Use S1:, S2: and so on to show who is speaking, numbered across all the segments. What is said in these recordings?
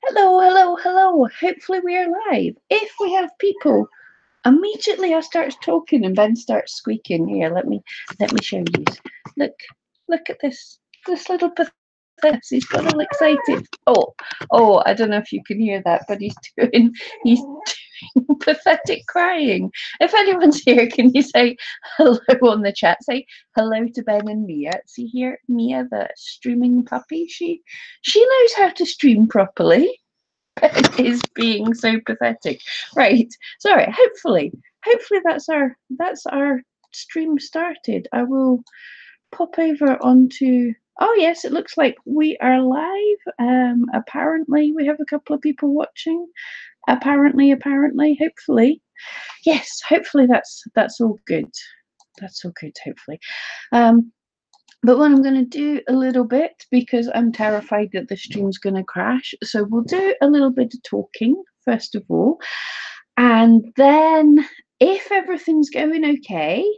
S1: Hello, hello, hello. Hopefully we are live. If we have people, immediately I start talking and Ben starts squeaking. Here, let me show you. Look, look at this little pathetic. He's got all excited. Oh, I don't know if you can hear that, but he's doing pathetic crying. If anyone's here, can you say hello on the chat? Say hello to Ben and Mia. See here, Mia, the streaming puppy. She knows how to stream properly. Is being so pathetic. Right. Sorry. Hopefully that's our stream started. I will pop over onto. Oh yes, it looks like we are live. Apparently we have a couple of people watching. Apparently. Hopefully. Yes. Hopefully that's all good. That's all good. Hopefully. Um, but what I'm going to do a little bit, because I'm terrified that the stream's going to crash. So we'll do a little bit of talking, first of all. And then if everything's going okay,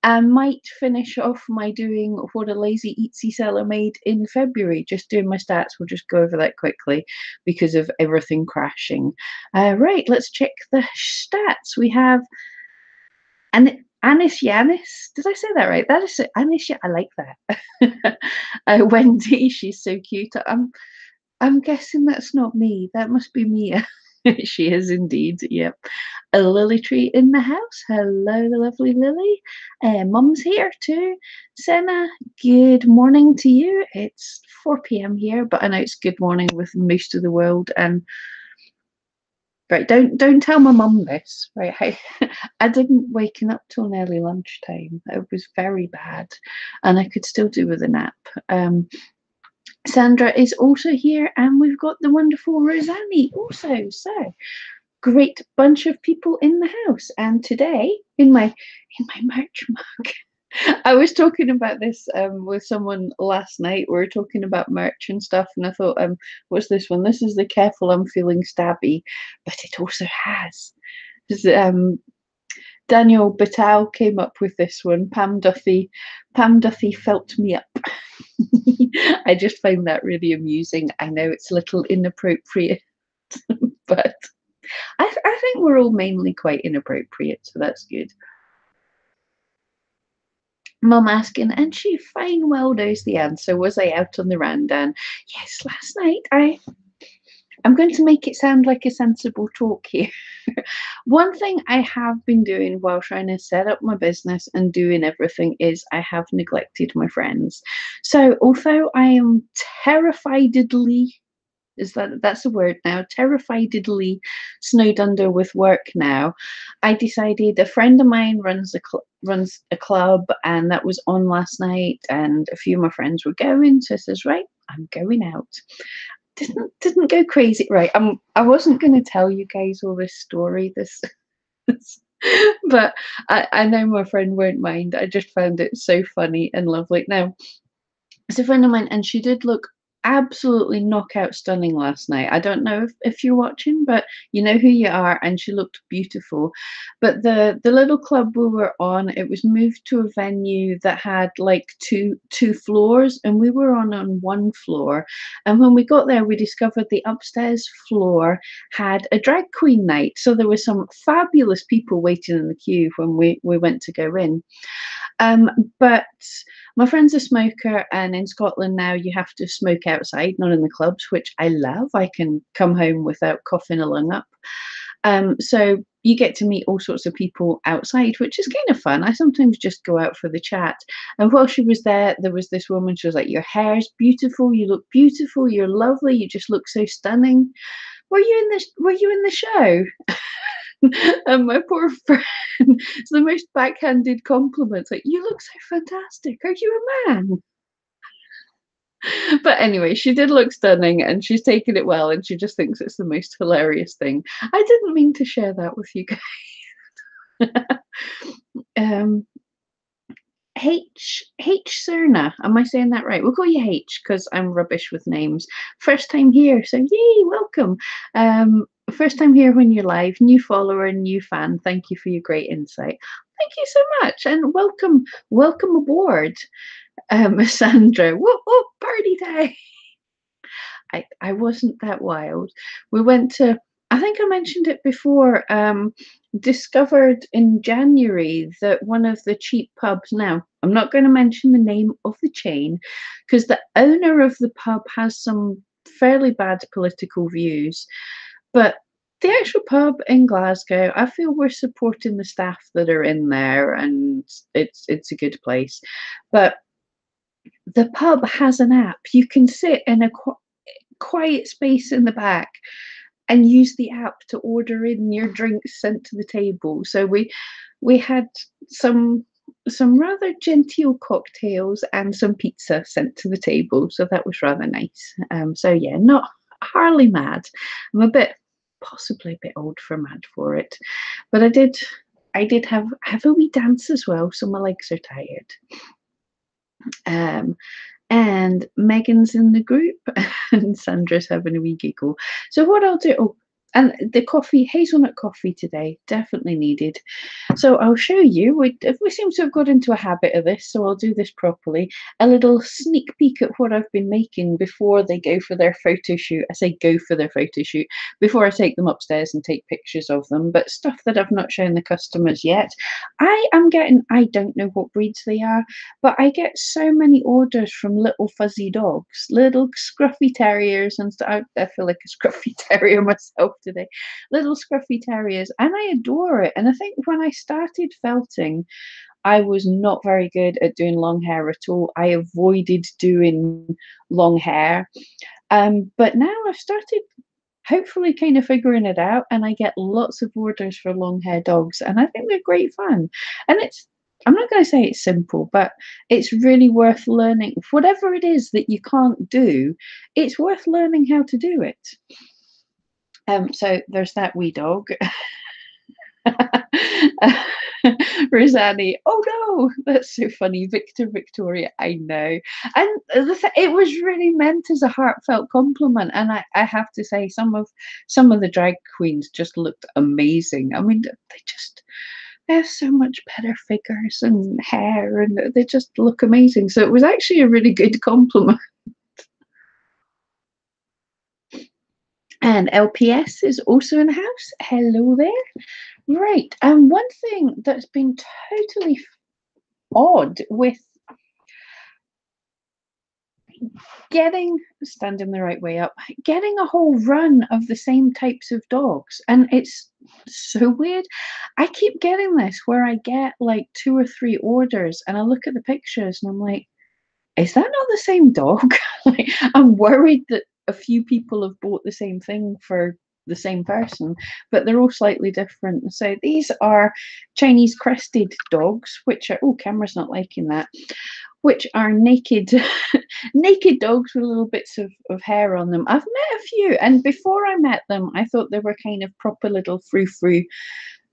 S1: I might finish off my doing what a lazy Etsy seller made in February. Just doing my stats. We'll just go over that quickly because of everything crashing. Right, let's check the stats. We have Anis Yanis. Did I say that right? That is Anis. I like that. Wendy, she's so cute. I'm guessing that's not me. That must be Mia. She is indeed. Yep. A Lily Tree in the house. Hello, the lovely Lily. Mum's here too. Senna, good morning to you. It's 4 p.m. here, but I know it's good morning with most of the world. And right, don't tell my mum this. Right, I didn't waken up till nearly lunchtime. It was very bad, and I could still do with a nap. Sandra is also here, and we've got the wonderful Rosanni also. So great bunch of people in the house. And today, in my merch mug, I was talking about this with someone last night. We were talking about merch and stuff, and I thought, what's this one? This is the Careful I'm Feeling Stabby, but it also has. Daniel Batal came up with this one. Pam Duffy felt me up. I just find that really amusing. I know it's a little inappropriate, but I think we're all mainly quite inappropriate, so that's good. Mum asking, and she fine well knows the answer. Was I out on the randan? Yes, last night. I'm going to make it sound like a sensible talk here. One thing I have been doing while trying to set up my business and doing everything is I have neglected my friends. So although I am terrifiedly, that's a word now, terrifiedly snowed under with work now, I decided a friend of mine runs a club, and that was on last night, and a few of my friends were going. So I says, right, I'm going out. Didn't go crazy, right? I wasn't going to tell you guys all this story, but I know my friend won't mind. I just found it so funny and lovely. Now, it's a friend of mine, and she did look absolutely knockout stunning last night. I don't know if you're watching, but you know who you are, and she looked beautiful. But the little club we were on, it was moved to a venue that had like two floors, and we were on one floor. And when we got there, we discovered the upstairs floor had a drag queen night. So there were some fabulous people waiting in the queue when we went to go in. But my friend's a smoker, and in Scotland now you have to smoke outside, not in the clubs, which I love. I can come home without coughing a lung up. So you get to meet all sorts of people outside, which is kind of fun. I sometimes just go out for the chat. And while she was there was this woman. She was like, "Your hair's beautiful. You look beautiful. You're lovely. You just look so stunning. Were you in the show?" And my poor friend, it's the most backhanded compliments. Like, "You look so fantastic. Are you a man?" But anyway, she did look stunning, and she's taken it well, and she just thinks it's the most hilarious thing. I didn't mean to share that with you guys. um, H Cerna, am I saying that right? We'll call you H because I'm rubbish with names. First time here, so yay, welcome. First time here when you're live, new follower, new fan. Thank you for your great insight. Thank you so much, and welcome aboard, Sandra. Whoop whoop, party time. I wasn't that wild. We went to, I think I mentioned it before, discovered in January that one of the cheap pubs, now, I'm not going to mention the name of the chain because the owner of the pub has some fairly bad political views, but the actual pub in Glasgow, I feel we're supporting the staff that are in there, and it's a good place. But the pub has an app. You can sit in a quiet space in the back and use the app to order in your drinks sent to the table. So we had some some rather genteel cocktails and some pizza sent to the table. So that was rather nice. So yeah, not hardly mad. I'm a bit, possibly a bit old for mad for it, but I did have a wee dance as well, so my legs are tired. Um, and Megan's in the group, and Sandra's having a wee giggle. So what I'll do, oh, and the coffee, hazelnut coffee today, definitely needed. So I'll show you. We seem to have got into a habit of this, so I'll do this properly. A little sneak peek at what I've been making before they go for their photo shoot. I say go for their photo shoot before I take them upstairs and take pictures of them, but stuff that I've not shown the customers yet. I am getting, I don't know what breeds they are, but I get so many orders from little fuzzy dogs, little scruffy terriers, and I feel like a scruffy terrier myself today. Little scruffy terriers, and I adore it. And I think when I started felting, I was not very good at doing long hair at all. I avoided doing long hair. But now I've started hopefully kind of figuring it out, and I get lots of orders for long hair dogs, and I think they're great fun. And it's, I'm not going to say it's simple, but it's really worth learning. Whatever it is that you can't do, it's worth learning how to do it. So there's that wee dog. Rosanni, oh no, that's so funny. Victor, Victoria, I know. And it was really meant as a heartfelt compliment. And I have to say, some of the drag queens just looked amazing. I mean, they have so much better figures and hair, and they just look amazing. So it was actually a really good compliment. And LPS is also in the house. Hello there. Right. And one thing that's been totally odd with getting, standing the right way up, getting a whole run of the same types of dogs. And it's so weird. I keep getting this where I get like 2 or 3 orders and I look at the pictures and I'm like, is that not the same dog? Like, I'm worried that a few people have bought the same thing for the same person, but they're all slightly different. So these are Chinese crested dogs, which are, oh, camera's not liking that, which are naked, naked dogs with little bits of hair on them. I've met a few, and before I met them, I thought they were kind of proper little frou-frou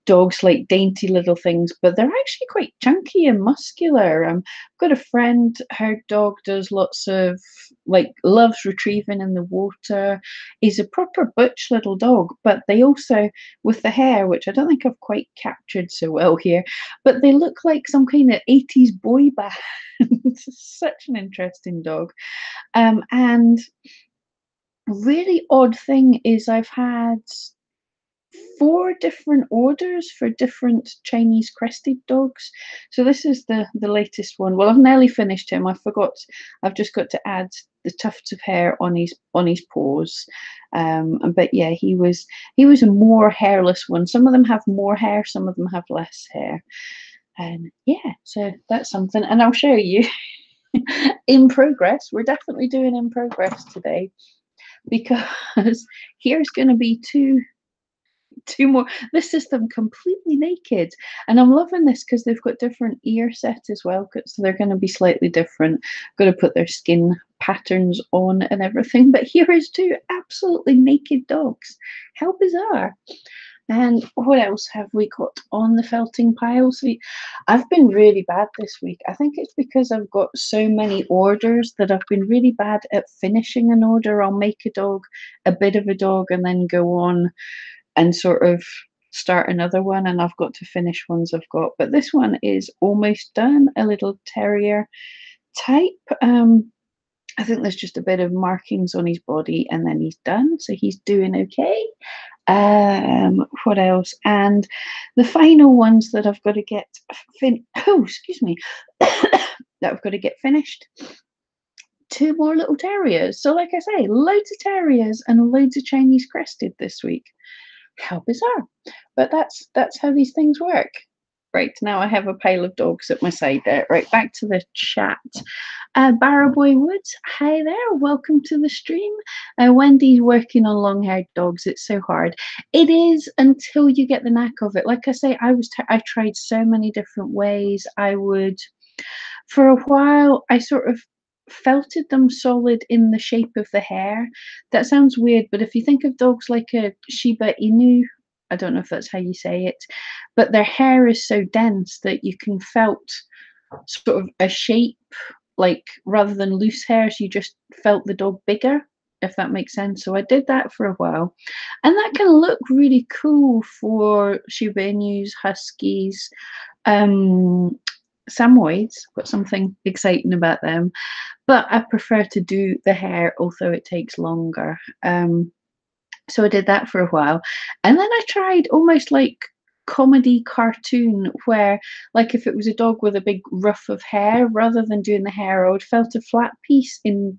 S1: dogs, like dainty little things, but they're actually quite chunky and muscular. I've got a friend, her dog does lots of, like, loves retrieving in the water. He's a proper butch little dog, but they also, with the hair, which I don't think I've quite captured so well here, but they look like some kind of 80s boy band. It's such an interesting dog. And really odd thing is I've had 4 different orders for different Chinese crested dogs. So this is the latest one. Well, I've nearly finished him. I forgot. I've just got to add the tufts of hair on his paws. But yeah, he was a more hairless one. Some of them have more hair, some of them have less hair. And yeah, so that's something. And I'll show you in progress. We're definitely doing in progress today because here's going to be two more. This is them completely naked, and I'm loving this because they've got different ear set as well, so they're going to be slightly different. Got to put their skin patterns on and everything, but here is 2 absolutely naked dogs. How bizarre. And what else have we got on the felting pile? So I've been really bad this week. I think it's because I've got so many orders that I've been really bad at finishing an order. I'll make a dog, a bit of a dog, and then go on and sort of start another one, and I've got to finish ones I've got. But this one is almost done, a little terrier type. I think there's just a bit of markings on his body and then he's done, so he's doing okay. What else? And the final ones that I've got to get oh, excuse me, that I've got to get finished. Two more little terriers. So, like I say, loads of terriers and loads of Chinese crested this week. How bizarre! But that's how these things work. Right, now I have a pile of dogs at my side there. Right, back to the chat. Barrowboy Woods, hi there, welcome to the stream. Wendy's working on long-haired dogs. It's so hard. It is until you get the knack of it. Like I say, I tried so many different ways. For a while, I sort of felted them solid in the shape of the hair. That sounds weird, but if you think of dogs like a Shiba Inu, I don't know if that's how you say it, but their hair is so dense that you can felt sort of a shape, like rather than loose hairs, you just felt the dog bigger, if that makes sense. So I did that for a while, and that can look really cool for Shiba Inus, Huskies, um, Samoyeds. Got something exciting about them, but I prefer to do the hair, although it takes longer. So I did that for a while, and then I tried almost like comedy cartoon where, like, if it was a dog with a big ruff of hair, rather than doing the hair, I would felt a flat piece in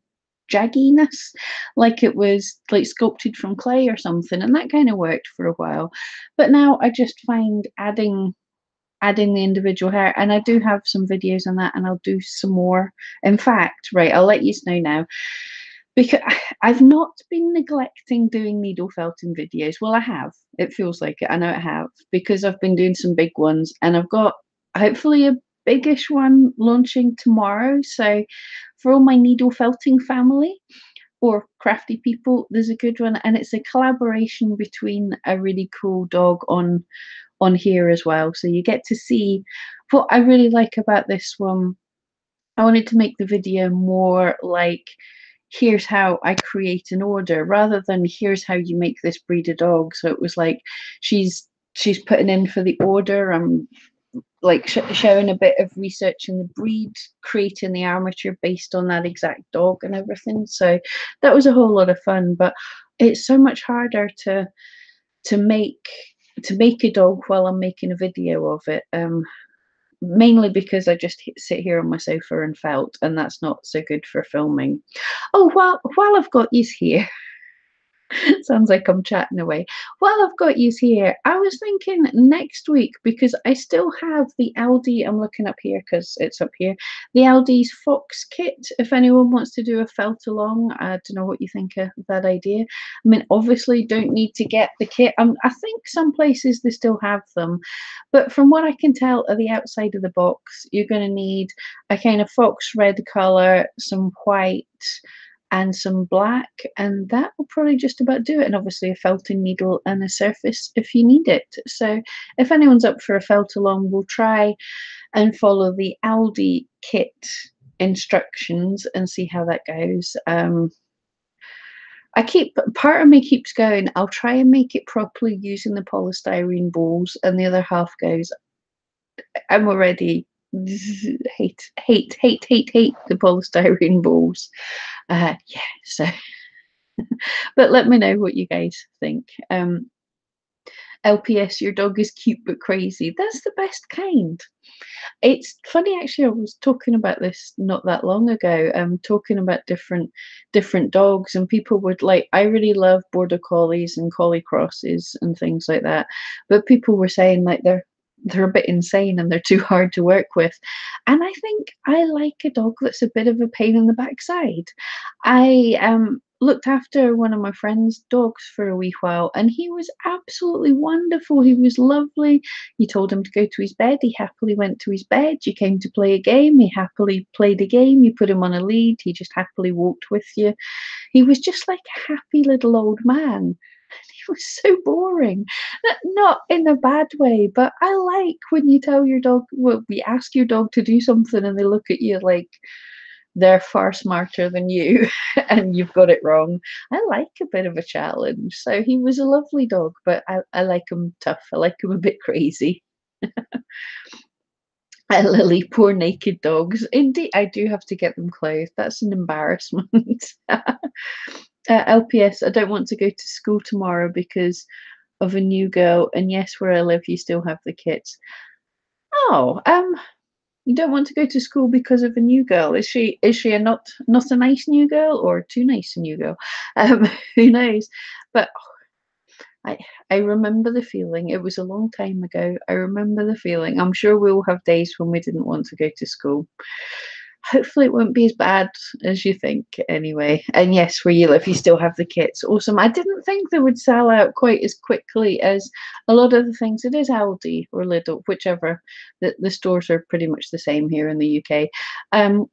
S1: jagginess, like it was like sculpted from clay or something, and that kind of worked for a while. But now I just find adding the individual hair, and I do have some videos on that, and I'll do some more. In fact, right, I'll let you know now, because I've not been neglecting doing needle felting videos. Well, I have. It feels like it. I know I have, because I've been doing some big ones, and I've got hopefully a biggish one launching tomorrow. So for all my needle felting family or crafty people, there's a good one, and it's a collaboration between a really cool dog on here as well. So you get to see what I really like about this one. I wanted to make the video more like, here's how I create an order, rather than here's how you make this breed of dog. So it was like she's putting in for the order. I'm like showing a bit of research in the breed, creating the armature based on that exact dog and everything. So that was a whole lot of fun. But it's so much harder to make to make a dog while I'm making a video of it. Mainly because I just sit here on my sofa and felt, and that's not so good for filming. Oh, while I've got you here, sounds like I'm chatting away. While I've got you here, I was thinking next week, because I still have the Aldi, I'm looking up here because it's up here, the Aldi's Fox kit. If anyone wants to do a felt along, I don't know what you think of that idea. I mean, obviously, don't need to get the kit. I think some places they still have them, but from what I can tell of the outside of the box, you're going to need a kind of fox red colour, some white, and some black, and that will probably just about do it. And obviously a felting needle and a surface if you need it. So if anyone's up for a felt along, we'll try and follow the Aldi kit instructions and see how that goes. Part of me keeps going, I'll try and make it properly using the polystyrene balls, and the other half goes, I'm already hate the polystyrene balls. Yeah, so but let me know what you guys think. LPS, your dog is cute but crazy. That's the best kind. It's funny, actually. I was talking about this not that long ago. Talking about different dogs, and people would like. I really love border collies and collie crosses and things like that, but people were saying like they're a bit insane and they're too hard to work with. And I think I like a dog that's a bit of a pain in the backside. I looked after one of my friend's dogs for a wee while, and he was absolutely wonderful. He was lovely. You told him to go to his bed, he happily went to his bed. You came to play a game, he happily played a game. You put him on a lead, he just happily walked with you. He was just like a happy little old man. He was so boring. Not in a bad way, but I like when you tell your dog, well, we ask your dog to do something and they look at you like they're far smarter than you and you've got it wrong. I like a bit of a challenge. So he was a lovely dog, but I like him tough. I like him a bit crazy. Lily, poor naked dogs. Indeed, I do have to get them clothed. That's an embarrassment. LPS, I don't want to go to school tomorrow because of a new girl. And yes, where I live, you still have the kids. Oh, you don't want to go to school because of a new girl. Is she a not a nice new girl or too nice a new girl? Who knows? But I I remember the feeling. It was a long time ago. I remember the feeling. I'm sure we'll have days when we didn't want to go to school. Hopefully, it won't be as bad as you think, anyway. And yes, where you live, you still have the kits. Awesome. I didn't think they would sell out quite as quickly as a lot of the things. It is Aldi or Lidl, whichever. The stores are pretty much the same here in the UK. Um,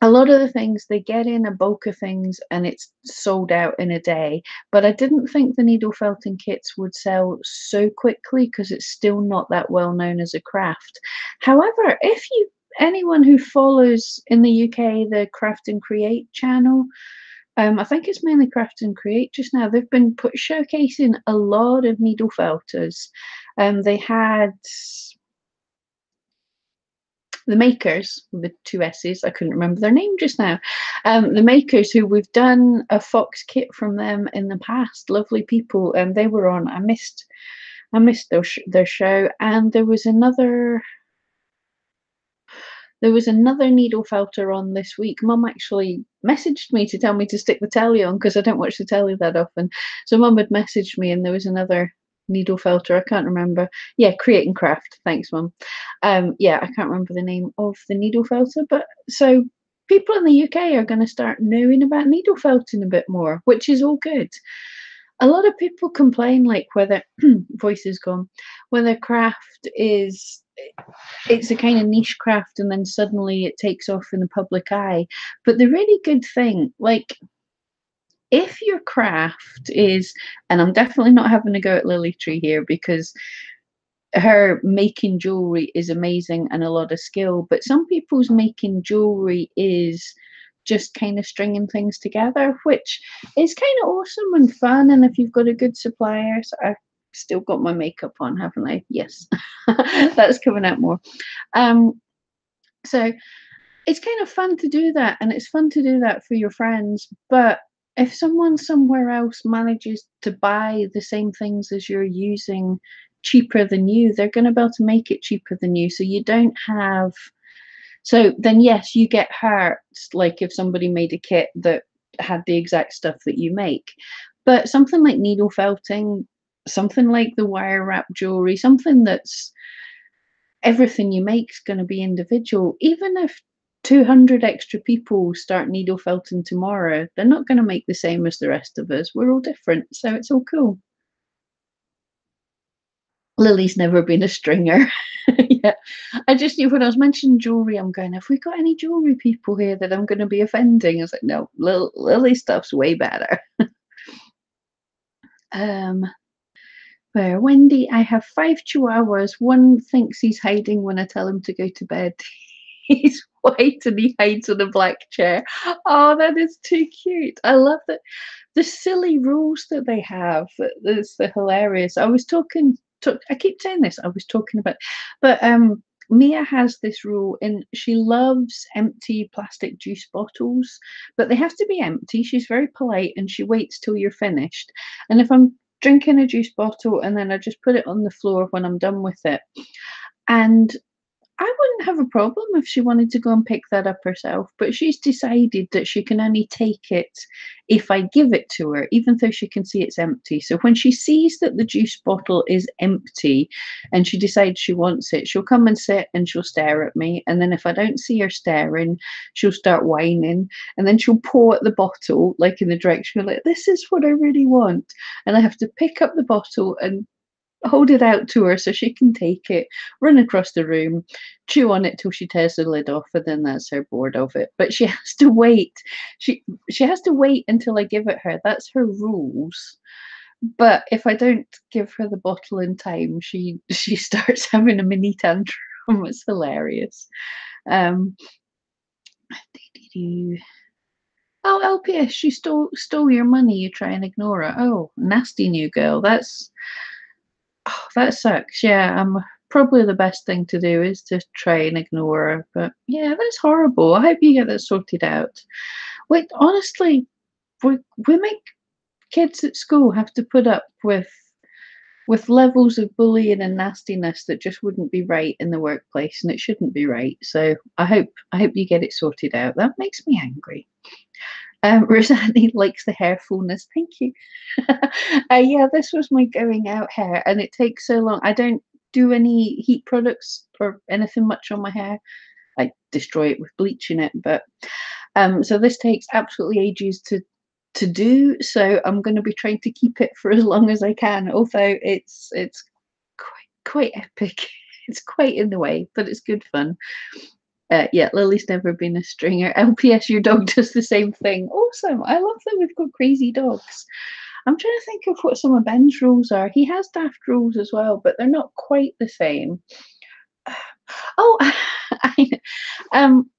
S1: a lot of the things they get in a bulk of things and it's sold out in a day, but I didn't think the needle felting kits would sell so quickly because it's still not that well known as a craft. However, if you anyone who follows in the UK the Craft and Create channel, I think it's mainly Craft and Create just now. They've been showcasing a lot of needle felters. They had the makers with the two S's, I couldn't remember their name just now. The makers who we've done a fox kit from them in the past, lovely people, and they were on. I missed their show, and there was another needle felter on this week. Mum actually messaged me to tell me to stick the telly on because I don't watch the telly that often. So Mum had messaged me, and there was another needle felter. I can't remember. Yeah, Create and Craft. Thanks, Mum. Yeah, I can't remember the name of the needle felter, but so people in the UK are going to start knowing about needle felting a bit more, which is all good. A lot of people complain, like whether voice is gone, whether craft is it's a kind of niche craft and then suddenly it takes off in the public eye. But the really good thing, like if your craft is, and I'm definitely not having a go at Lily Tree here because her making jewelry is amazing and a lot of skill, but some people's making jewelry is just kind of stringing things together, which is kind of awesome and fun. And if you've got a good supplier, so I've still got my makeup on, haven't I? Yes, that's coming out more. Um, so it's kind of fun to do that, and it's fun to do that for your friends. But if someone somewhere else manages to buy the same things as you're using cheaper than you, they're going to be able to make it cheaper than you. So you don't have. So then, yes, you get hurt. Like if somebody made a kit that had the exact stuff that you make, but something like needle felting, something like the wire wrap jewelry, something that's everything you make is going to be individual. Even if 200 extra people start needle felting tomorrow, they're not going to make the same as the rest of us. We're all different, so it's all cool. Lily's never been a stringer. Yeah, I just knew when I was mentioning jewelry, I'm going, have we got any jewelry people here that I'm going to be offending? I was like, no, Lily stuff's way better. Um, where Wendy, I have 5 chihuahuas. One thinks he's hiding when I tell him to go to bed. He's white and he hides on a black chair. Oh, that is too cute. I love that. The silly rules that they have. That's the hilarious. I was talking to, I keep saying this, I was talking about, but Mia has this rule and she loves empty plastic juice bottles, but they have to be empty. She's very polite and she waits till you're finished. And if I'm drinking a juice bottle and then I just put it on the floor when I'm done with it. And I wouldn't have a problem if she wanted to go and pick that up herself, but she's decided that she can only take it if I give it to her, even though she can see it's empty. So when she sees that the juice bottle is empty and she decides she wants it, she'll come and sit and she'll stare at me. And then if I don't see her staring, she'll start whining and then she'll pour at the bottle, like in the direction of like, this is what I really want. And I have to pick up the bottle and hold it out to her so she can take it, run across the room, chew on it till she tears the lid off, and then that's her bored of it. But she has to wait. She has to wait until I give it her. That's her rules. But if I don't give her the bottle in time, she starts having a mini tantrum. It's hilarious. Um, oh, LPS, she stole your money. You try and ignore her. Oh, nasty new girl. That sucks. Yeah, probably the best thing to do is to try and ignore her. But yeah, that's horrible. I hope you get that sorted out. Wait, honestly, we make kids at school have to put up with levels of bullying and nastiness that just wouldn't be right in the workplace, and it shouldn't be right. So I hope you get it sorted out. That makes me angry. Rosanne likes the hair fullness. Thank you. Yeah, this was my going out hair, and it takes so long. I don't do any heat products or anything much on my hair. I destroy it with bleach in it, but so this takes absolutely ages to do. So I'm going to be trying to keep it for as long as I can. Although it's quite epic. It's quite in the way, but it's good fun. Yeah, Lily's never been a stringer. LPS, your dog does the same thing. Awesome. I love that we've got crazy dogs. I'm trying to think of what some of Ben's rules are. He has daft rules as well, but they're not quite the same. Oh, I, um,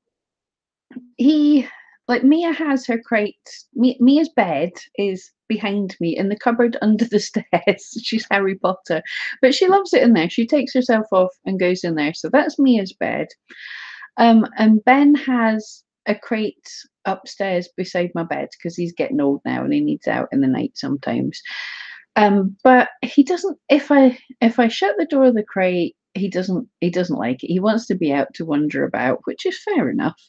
S1: he like Mia has her crate. Mia's bed is behind me in the cupboard under the stairs. She's Harry Potter, but she loves it in there. She takes herself off and goes in there. So that's Mia's bed. And Ben has a crate upstairs beside my bed because he's getting old now and he needs out in the night sometimes. But he doesn't. If I shut the door of the crate, he doesn't like it. He wants to be out to wander about, which is fair enough.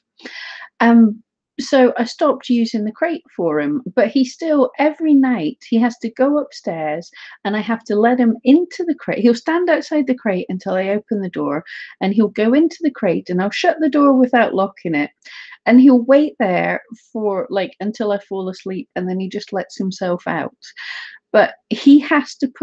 S1: Um, so I stopped using the crate for him, but he still, every night, he has to go upstairs and I have to let him into the crate. He'll stand outside the crate until I open the door and he'll go into the crate and I'll shut the door without locking it. And he'll wait there for like until I fall asleep and then he just lets himself out. But he has to be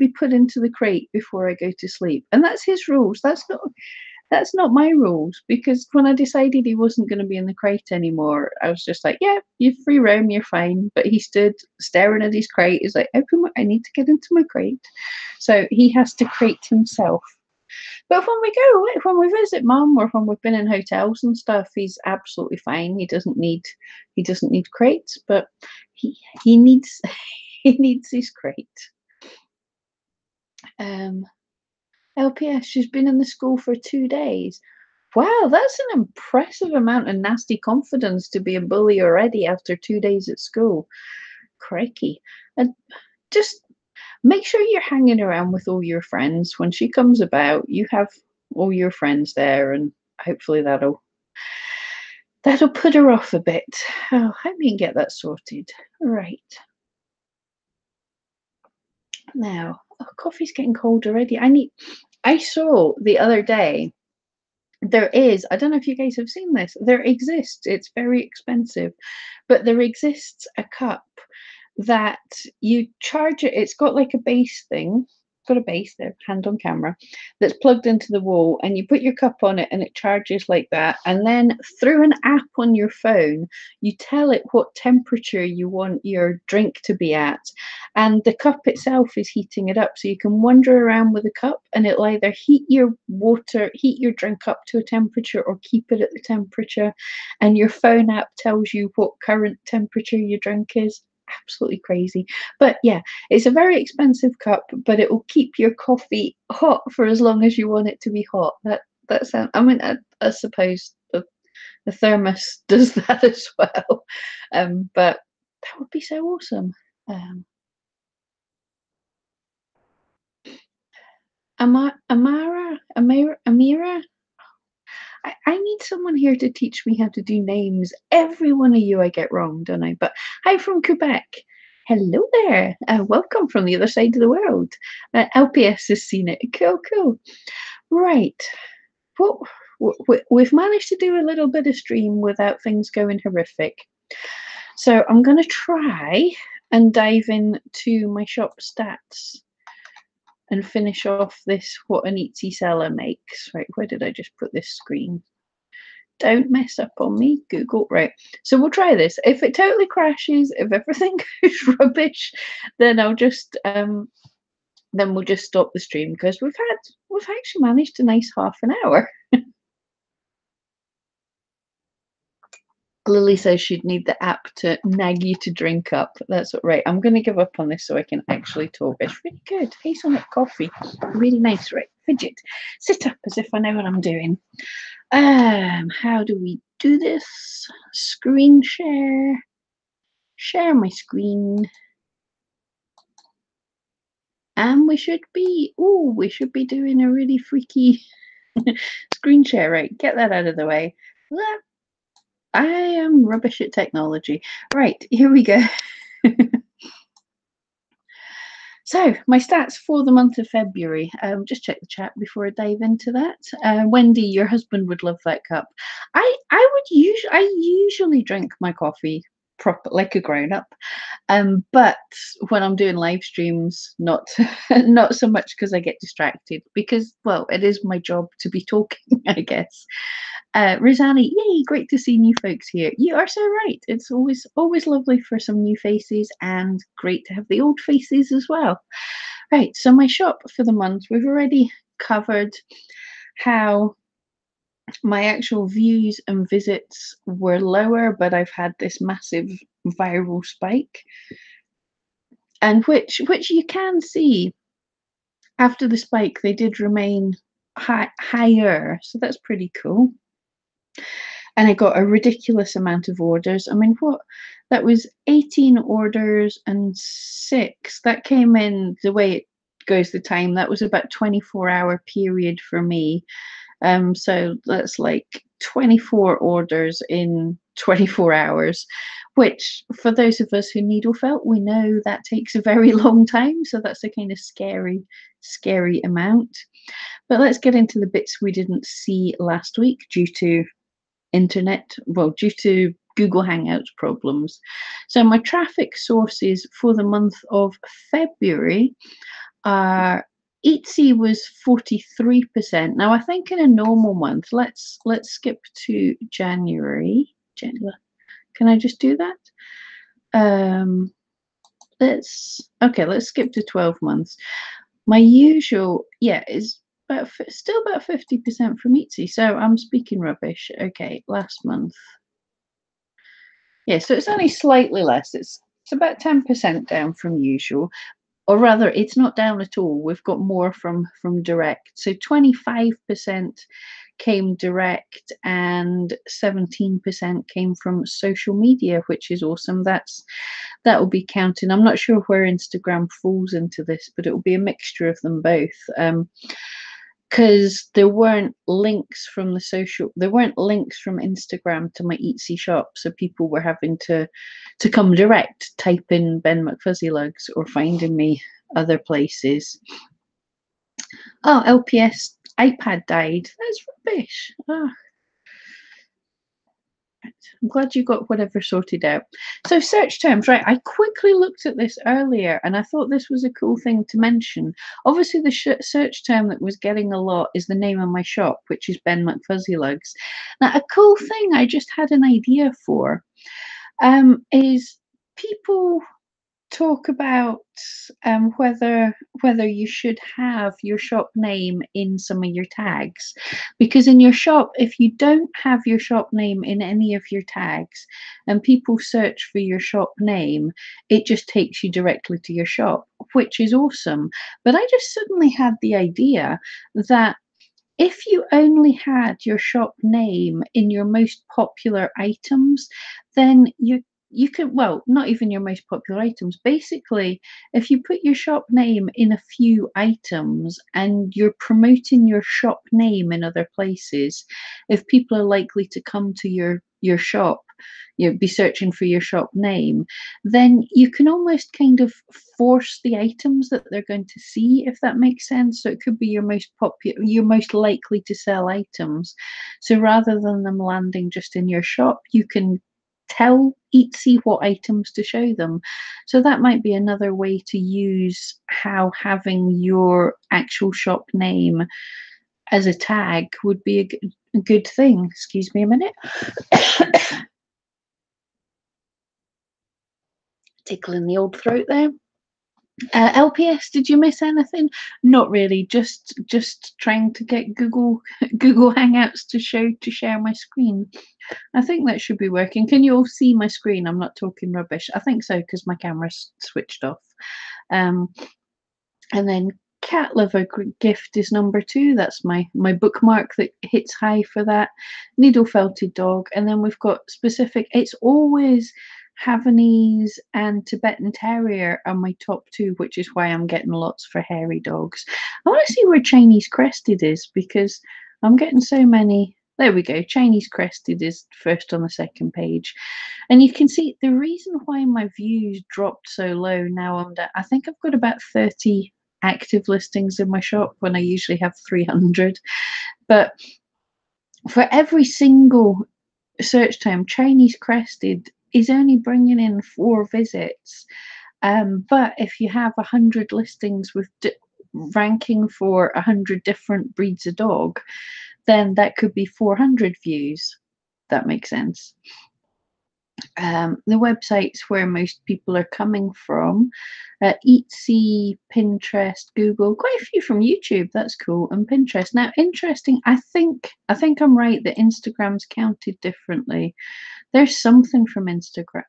S1: put into the crate before I go to sleep. And that's his rules. That's not my rules, because when I decided he wasn't going to be in the crate anymore, I was just like, yeah, you're free roam, you're fine. But he stood staring at his crate. He's like, I need to get into my crate. So he has to crate himself. But when we visit mum or when we've been in hotels and stuff, he's absolutely fine. He doesn't need crates, but he needs he needs his crate. LPS, she's been in the school for 2 days. Wow, that's an impressive amount of nasty confidence to be a bully already after 2 days at school. Crikey. And just make sure you're hanging around with all your friends. When she comes about, you have all your friends there, and hopefully that'll put her off a bit. Oh, hope you can get that sorted. Right. Now, coffee's getting cold already. I saw the other day I don't know if you guys have seen this. There exists, it's very expensive, but there exists a cup that you charge it. It's got like a base thing, got a base there, hand on camera, that's plugged into the wall, and you put your cup on it and it charges like that. And then through an app on your phone, you tell it what temperature you want your drink to be at. And the cup itself is heating it up. So you can wander around with a cup and it'll either heat your drink up to a temperature or keep it at the temperature. And your phone app tells you what current temperature your drink is. Absolutely crazy. But yeah, it's a very expensive cup, but it will keep your coffee hot for as long as you want it to be hot. That sounds, I mean, I suppose the thermos does that as well. But that would be so awesome. Amira, I need someone here to teach me how to do names. Every one of you I get wrong, don't I? But hi from Quebec. Hello there. Welcome from the other side of the world. LPS has seen it. Cool, cool. Right. Well, we've managed to do a little bit of stream without things going horrific. So I'm going to try and dive into my shop stats and finish off this what an Etsy seller makes. Right, where did I just put this screen? Don't mess up on me, Google. Right, so we'll try this. If it totally crashes, if everything goes rubbish, then I'll just then we'll just stop the stream, because we've actually managed a nice half an hour. Lily says she'd need the app to nag you to drink up. That's right. I'm going to give up on this so I can actually talk. It's really good. Hazelnut coffee. Really nice. Right. Fidget. Sit up as if I know what I'm doing. How do we do this? Screen share. Share my screen. And we should be doing a really freaky screen share. Right. Get that out of the way. I am rubbish at technology. Right, here we go. So, my stats for the month of February. Just check the chat before I dive into that. Wendy, your husband would love that cup. I usually drink my coffee proper like a grown up. But when I'm doing live streams, not not so much because I get distracted because, well, it is my job to be talking, I guess. Rosani, yay, great to see new folks here. You are so right. It's always lovely for some new faces and great to have the old faces as well. Right, so my shop for the month, we've already covered how my actual views and visits were lower, but I've had this massive viral spike. And which you can see after the spike, they did remain higher. So that's pretty cool. And I got a ridiculous amount of orders. I mean, that was 18 orders and 6. That came in the way it goes the time. That was about 24-hour period for me. So that's like 24 orders in 24 hours, which for those of us who needle felt, we know that takes a very long time. So that's a kind of scary amount. But let's get into the bits we didn't see last week due to due to Google Hangouts problems. So my traffic sources for the month of February are Etsy was 43%. Now I think in a normal month, let's skip to January. Can I just do that? Let's skip to 12 months. My usual, is still about 50% from Etsy. So I'm speaking rubbish. Okay, last month. Yeah, so it's only slightly less. It's about 10% down from usual. Or rather, it's not down at all. We've got more from direct. So 25% came direct and 17% came from social media, which is awesome. That will be counting. I'm not sure where Instagram falls into this, but it will be a mixture of them both. Because there weren't links from Instagram to my Etsy shop, so people were having to come direct, type in Ben McFuzzylugs or finding me other places. Oh, LPS iPad died. That's rubbish. Oh. I'm glad you got whatever sorted out. So search terms, right? I quickly looked at this earlier and I thought this was a cool thing to mention. Obviously, the search term that was getting a lot is the name of my shop, which is Ben McFuzzylugs. Now, a cool thing I just had an idea for is people talk about whether you should have your shop name in some of your tags, because in your shop, if you don't have your shop name in any of your tags and people search for your shop name, it just takes you directly to your shop, which is awesome. But I just suddenly had the idea that if you only had your shop name in your most popular items, then you can, well, not even your most popular items. Basically, if you put your shop name in a few items and you're promoting your shop name in other places, if people are likely to come to your shop, be searching for your shop name, then you can almost kind of force the items that they're going to see, if that makes sense. So it could be your most likely to sell items. So rather than them landing just in your shop, you can tell Etsy what items to show them. So that might be another way to use how having your actual shop name as a tag would be a good thing. Excuse me a minute. Tickling the old throat there. LPS, did you miss anything? Not really. Just trying to get Google Google Hangouts to share my screen. I think that should be working. Can you all see my screen? I'm not talking rubbish. I think so because my camera's switched off. Um, and then cat liver gift is number two. That's my bookmark that hits high for that. Needle felted dog, and then we've got specific. It's always Havanese and Tibetan Terrier are my top two, which is why I'm getting lots for hairy dogs. I want to see where Chinese Crested is because I'm getting so many. There we go. Chinese Crested is first on the second page. And you can see the reason why my views dropped so low now. I think I've got about 30 active listings in my shop when I usually have 300. But for every single search term, Chinese Crested is only bringing in 4 visits. But if you have 100 listings with ranking for 100 different breeds of dog, then that could be 400 views. That makes sense. The websites where most people are coming from, Etsy, Pinterest, Google, quite a few from YouTube. That's cool, and Pinterest. Now, interesting. I think I'm right that Instagram's counted differently. There's something from Instagram.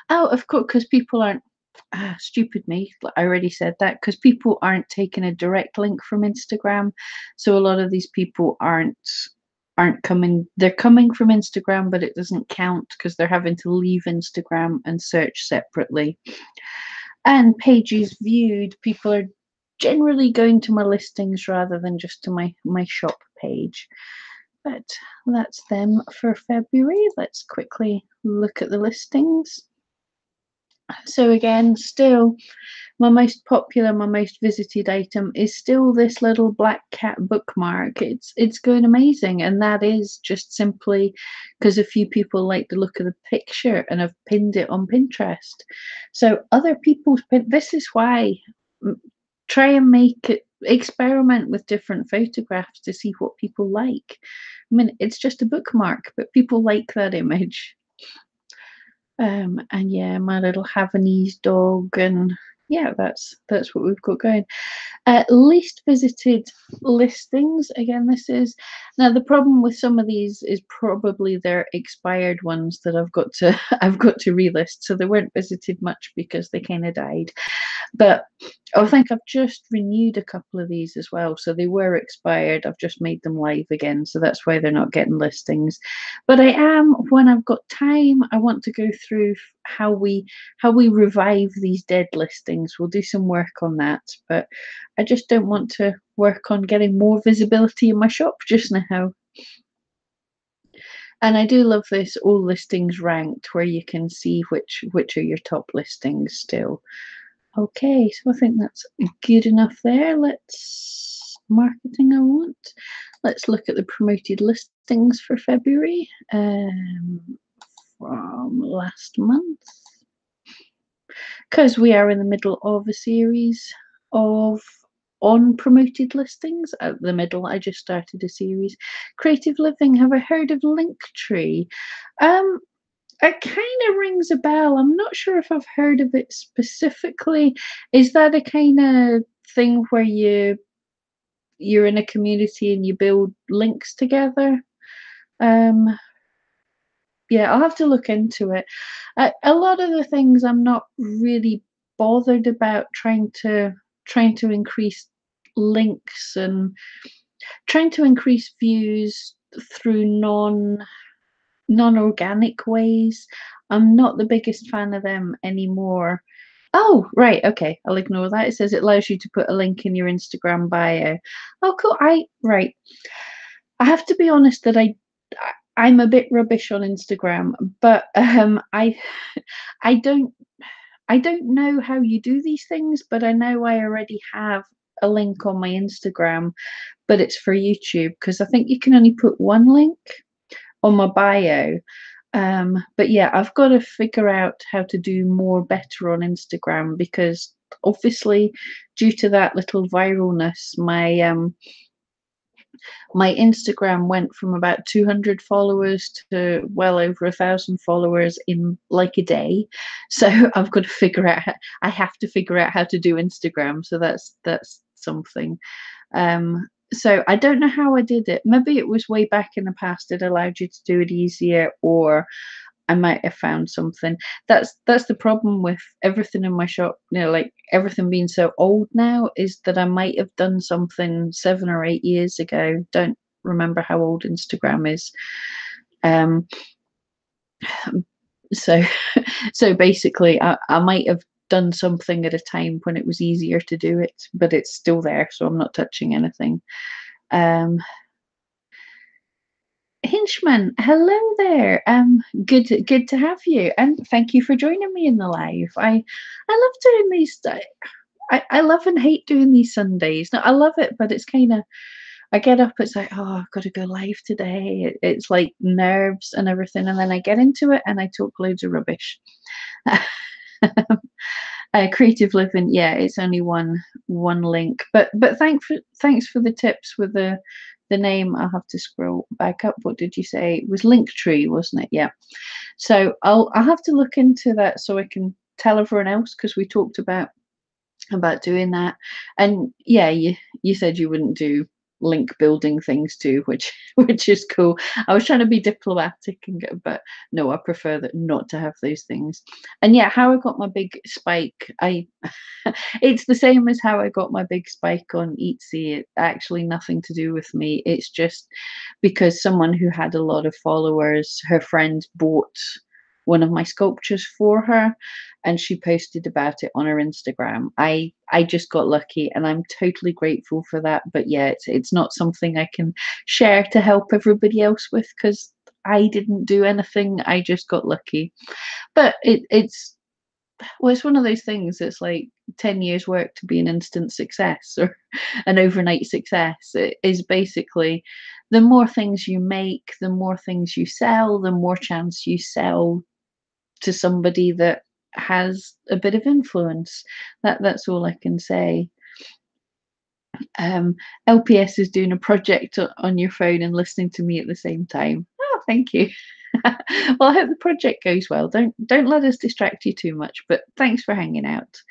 S1: Oh, of course, because people aren't. Stupid me. I already said that because people aren't taking a direct link from Instagram, so a lot of these people aren't coming. They're coming from Instagram, but it doesn't count because they're having to leave Instagram and search separately. And pages viewed, people are generally going to my listings rather than just to my shop page. But that's them for February. Let's quickly look at the listings. So again, still my most popular, my most visited item is still this little black cat bookmark. It's going amazing, and that is just simply because a few people like the look of the picture and have pinned it on Pinterest. So other people's this is why try and make it experiment with different photographs to see what people like. I mean, it's just a bookmark, but people like that image. And yeah, my little Havanese dog, and yeah, that's what we've got going. Least visited listings. Again, this is now the problem with some of these is probably they're expired ones that I've got to I've got to relist. So they weren't visited much because they kind of died. But I think I've just renewed a couple of these as well. So they were expired. I've just made them live again. So that's why they're not getting listings. But I am, when I've got time, I want to go through how we revive these dead listings. We'll do some work on that. But I just don't want to work on getting more visibility in my shop just now. And I do love this all listings ranked where you can see which are your top listings still. Okay, so I think that's good enough there. Let's marketing I want. Let's look at the promoted listings for February from last month. Because we are in the middle of a series of on promoted listings. At the middle, I just started a series. Creative Living. Have I heard of Linktree? It kind of rings a bell. I'm not sure if I've heard of it specifically. Is that a kind of thing where you're in a community and you build links together? Um, yeah, I'll have to look into it. A lot of the things I'm not really bothered about trying to increase links and trying to increase views through non-organic ways. I'm not the biggest fan of them anymore. Oh, right, okay, I'll ignore that. It says it allows you to put a link in your Instagram bio. Oh, cool. I have to be honest that I'm a bit rubbish on Instagram, but I don't I don't know how you do these things, but I know I already have a link on my Instagram, but it's for YouTube because I think you can only put one link on my bio. But yeah, I've got to figure out how to do more better on Instagram because obviously, due to that little viralness, My Instagram went from about 200 followers to well over 1,000 followers in like a day. So I've got to figure out I have to figure out how to do Instagram. So that's something. So I don't know how I did it. Maybe it was way back in the past it allowed you to do it easier, or I might have found something. That's the problem with everything in my shop, like everything being so old now, is that I might have done something 7 or 8 years ago. Don't remember how old Instagram is. Um, so so basically I might have done something at a time when it was easier to do it, but it's still there, so I'm not touching anything. Um, Hinchman, hello there. Good to have you, and thank you for joining me in the live. I love doing these. I love and hate doing these Sundays. No, I love it, but it's kind of I get up. It's like, oh, I've got to go live today. It's like nerves and everything, and then I get into it and I talk loads of rubbish. Creative living, yeah, it's only one link, but thanks for the tips with the name. I'll have to scroll back up. What did you say? It was Linktree, wasn't it? Yeah. So I'll have to look into that so I can tell everyone else, because we talked about doing that. And yeah, you said you wouldn't do link building things too, which which is cool. I was trying to be diplomatic but no, I prefer that not to have those things. And yeah, how I got my big spike, I it's the same as how I got my big spike on Etsy. It actually nothing to do with me. It's just because someone who had a lot of followers, her friend bought one of my sculptures for her, and she posted about it on her Instagram. I just got lucky, and I'm totally grateful for that. But yeah, it's not something I can share to help everybody else with, because I didn't do anything. I just got lucky. But it's well, it's one of those things. It's like 10 years work to be an instant success or an overnight success. It is basically the more things you make, the more things you sell, the more chance you sell to somebody that has a bit of influence. That's all I can say. LPS is doing a project on your phone and listening to me at the same time. Oh, thank you. Well, I hope the project goes well. Don't let us distract you too much, but thanks for hanging out.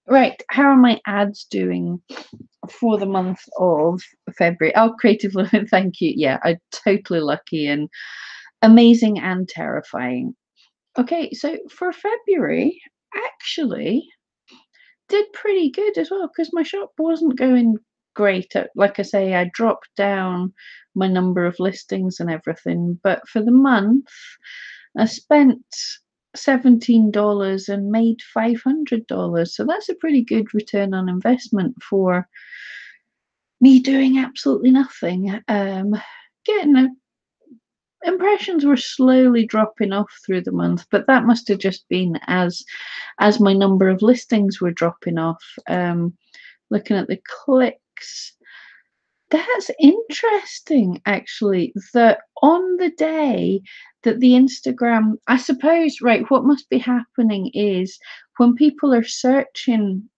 S1: Right, how are my ads doing for the month of February? Oh, Creative Living, thank you. Yeah, I'm totally lucky and amazing and terrifying. Okay, so for February, actually did pretty good as well, because my shop wasn't going great. Like I say, I dropped down my number of listings and everything, but for the month, I spent $17 and made $500. So that's a pretty good return on investment for me doing absolutely nothing. Getting a Impressions were slowly dropping off through the month, but that must have just been as my number of listings were dropping off. Looking at the clicks, that's interesting actually, that on the day that the Instagram, I suppose, right, what must be happening is when people are searching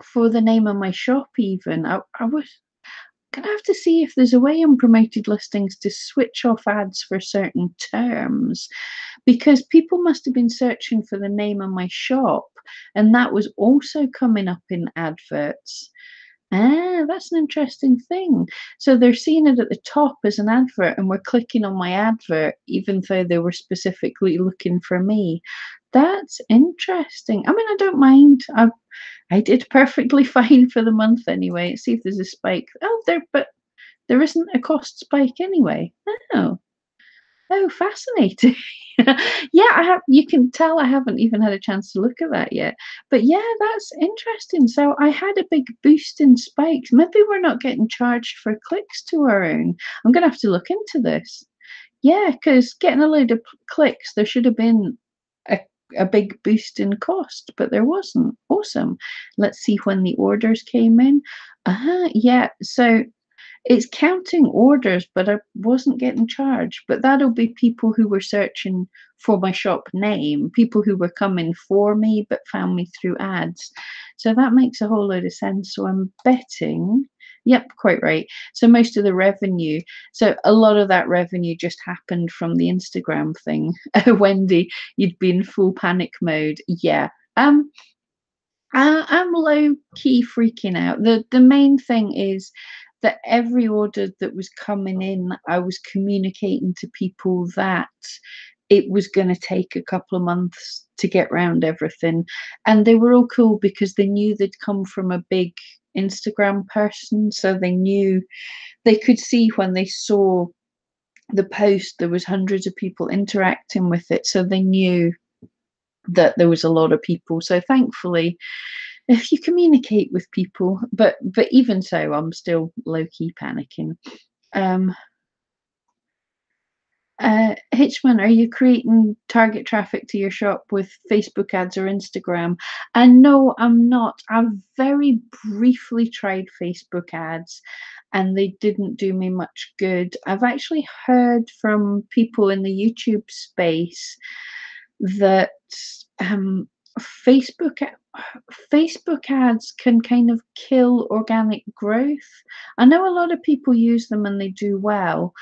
S1: for the name of my shop, even I was gonna have to see if there's a way on promoted listings to switch off ads for certain terms, because people must have been searching for the name of my shop, and that was also coming up in adverts. Ah, that's an interesting thing. So they're seeing it at the top as an advert, and we're clicking on my advert, even though they were specifically looking for me. That's interesting. I mean, I don't mind. I did perfectly fine for the month anyway. Let's see if there's a spike. Oh, but there isn't a cost spike anyway. Oh, oh, fascinating. Yeah, I have. You can tell I haven't even had a chance to look at that yet. But yeah, that's interesting. So I had a big boost in spikes. Maybe we're not getting charged for clicks to our own. I'm gonna have to look into this. Yeah, because getting a load of clicks, there should have been a, a big boost in cost, but there wasn't. Awesome. Let's see when the orders came in. Yeah. So it's counting orders, but I wasn't getting charged. But that'll be people who were searching for my shop name, people who were coming for me, but found me through ads. So that makes a whole load of sense. So I'm betting Yep, quite right. So most of the revenue, so a lot of that revenue just happened from the Instagram thing. Wendy, you'd be in full panic mode. Yeah. Um, I'm low key freaking out. The main thing is that every order that was coming in, I was communicating to people that it was going to take a couple of months to get round everything. And they were all cool because they knew they'd come from a big Instagram person. So they knew they could see when they saw the post, there was hundreds of people interacting with it. So they knew that there was a lot of people. So thankfully, if you communicate with people, but even so, I'm still low key panicking. Um, Hitchman, are you creating target traffic to your shop with Facebook ads or Instagram? And no, I'm not. I've very briefly tried Facebook ads and they didn't do me much good. I've actually heard from people in the YouTube space that um, Facebook Facebook ads can kind of kill organic growth. I know a lot of people use them and they do well,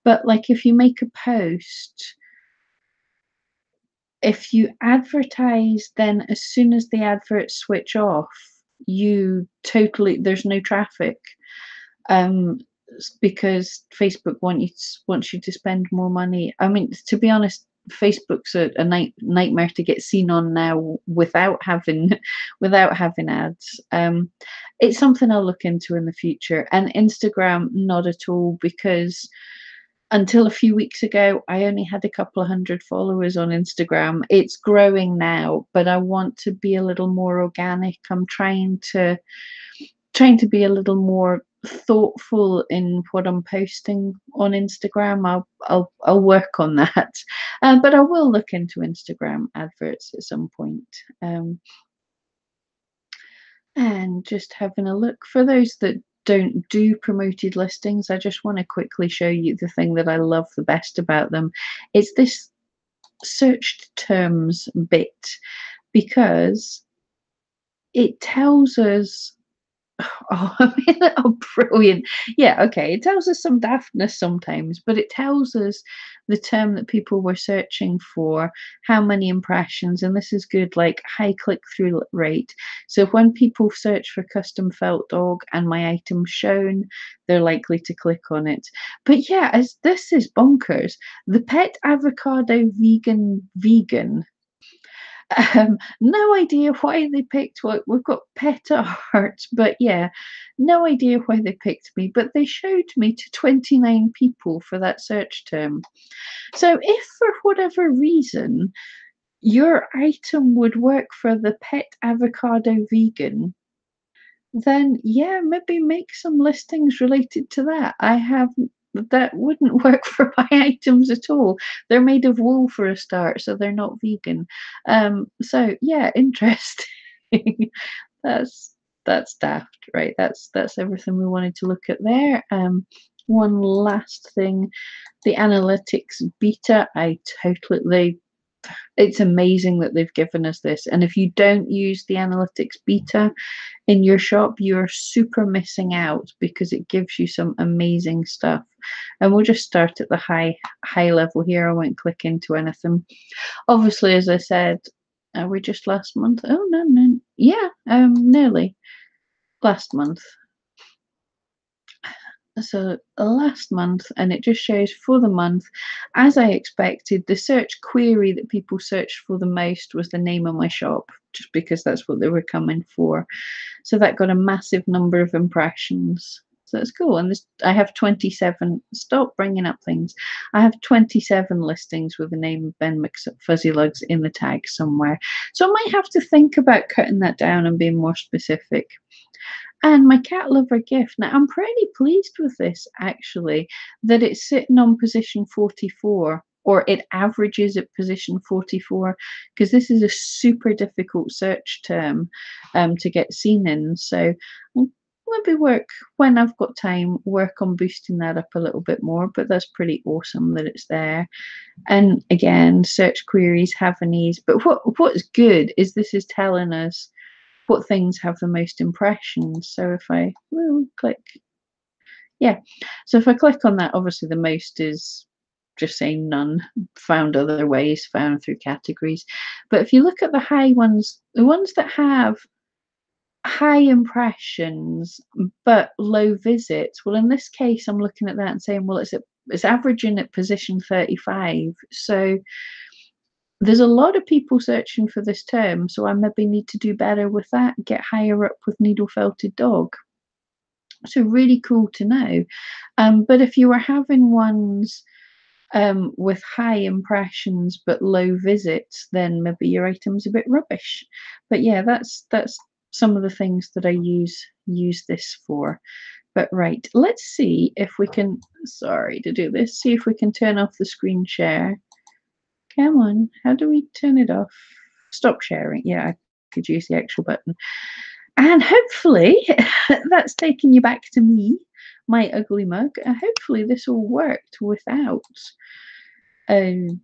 S1: but like if you make a post, if you advertise, then as soon as the adverts switch off, you totally there's no traffic. Um, because Facebook wants you to spend more money. I mean, to be honest, Facebook's a nightmare to get seen on now without having without having ads. It's something I'll look into in the future. And Instagram, not at all, because until a few weeks ago, I only had a couple of hundred followers on Instagram. It's growing now, but I want to be a little more organic. I'm trying to be a little more thoughtful in what I'm posting on Instagram. I'll work on that, but I will look into Instagram adverts at some point. And just having a look for those that don't do promoted listings, I just want to quickly show you the thing that I love the best about them. It's this searched terms bit because it tells us. Oh, I mean, oh, brilliant. Yeah, okay. It tells us some daftness sometimes, but it tells us the term that people were searching for, how many impressions, and this is good, like high click-through rate. So when people search for custom felt dog and my item shown, they're likely to click on it. But yeah, as this is bonkers. The pet avocado vegan. No idea why they picked what we've got pet art, but yeah, no idea why they picked me, but they showed me to 29 people for that search term. So if for whatever reason your item would work for the pet avocado vegan, then yeah, maybe make some listings related to that. I have that wouldn't work for my items at all. They're made of wool for a start, so they're not vegan. So yeah, interesting. that's that's daft, right? That's everything we wanted to look at there. One last thing, the analytics beta. It's amazing that they've given us this. And if you don't use the analytics beta in your shop, you're super missing out because it gives you some amazing stuff. And we'll just start at the high level here. I won't click into anything. Obviously, as I said, are we just last month? Oh no. Yeah, nearly last month. So last month, and it just shows for the month, as I expected, the search query that people searched for the most was the name of my shop, just because that's what they were coming for. So that got a massive number of impressions. So that's cool. And I have 27. Stop bringing up things. I have 27 listings with the name of Ben McFuzzylugs in the tag somewhere. So I might have to think about cutting that down and being more specific. And my cat lover gift. Now, I'm pretty pleased with this actually, that it's sitting on position 44, or it averages at position 44, because this is a super difficult search term to get seen in. So maybe when I've got time, work on boosting that up a little bit more. But that's pretty awesome that it's there. And again, search queries have an ease. But what's good is this is telling us what things have the most impressions. So if I click Yeah. So if I click on that, obviously the most is just saying none, found other ways, found through categories. But if you look at the high ones, the ones that have high impressions but low visits, well, in this case, I'm looking at that and saying, well, it's averaging at position 35. So there's a lot of people searching for this term. So I maybe need to do better with that, get higher up with needle felted dog. So really cool to know. But if you were having ones with high impressions but low visits, then maybe your item's a bit rubbish. But yeah, that's some of the things that I use this for. But right, let's see if we can. Sorry to do this. See if we can turn off the screen share. Come on, how do we turn it off? Stop sharing. Yeah, I could use the actual button. And hopefully that's taking you back to me, my ugly mug. Hopefully this all worked without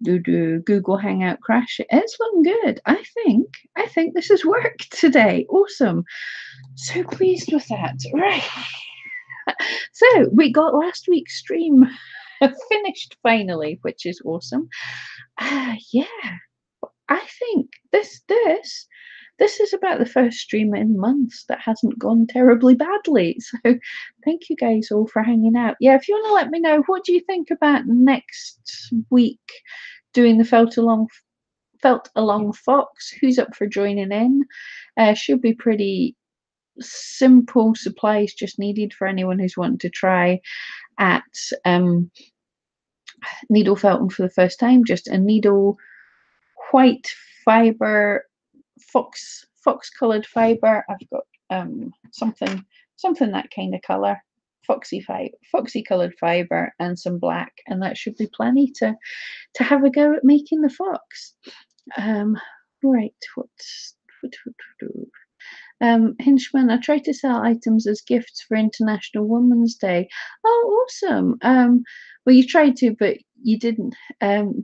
S1: Google Hangout crash. It's looking good. I think this has worked today. Awesome. So pleased with that. Right. So we got last week's stream finished finally, which is awesome. Yeah, I think this is about the first stream in months that hasn't gone terribly badly. So thank you guys all for hanging out. Yeah, if you want to let me know, what do you think about next week doing the felt along Fox? Who's up for joining in? Should be pretty simple, supplies just needed for anyone who's wanting to try at needle felting for the first time. Just a needle, white fiber, fox colored fiber. I've got something that kind of color, foxy colored fiber, and some black, and that should be plenty to have a go at making the fox. Right, Hinchman, I try to sell items as gifts for International Women's Day. Oh, awesome. Well, you tried to, but you didn't.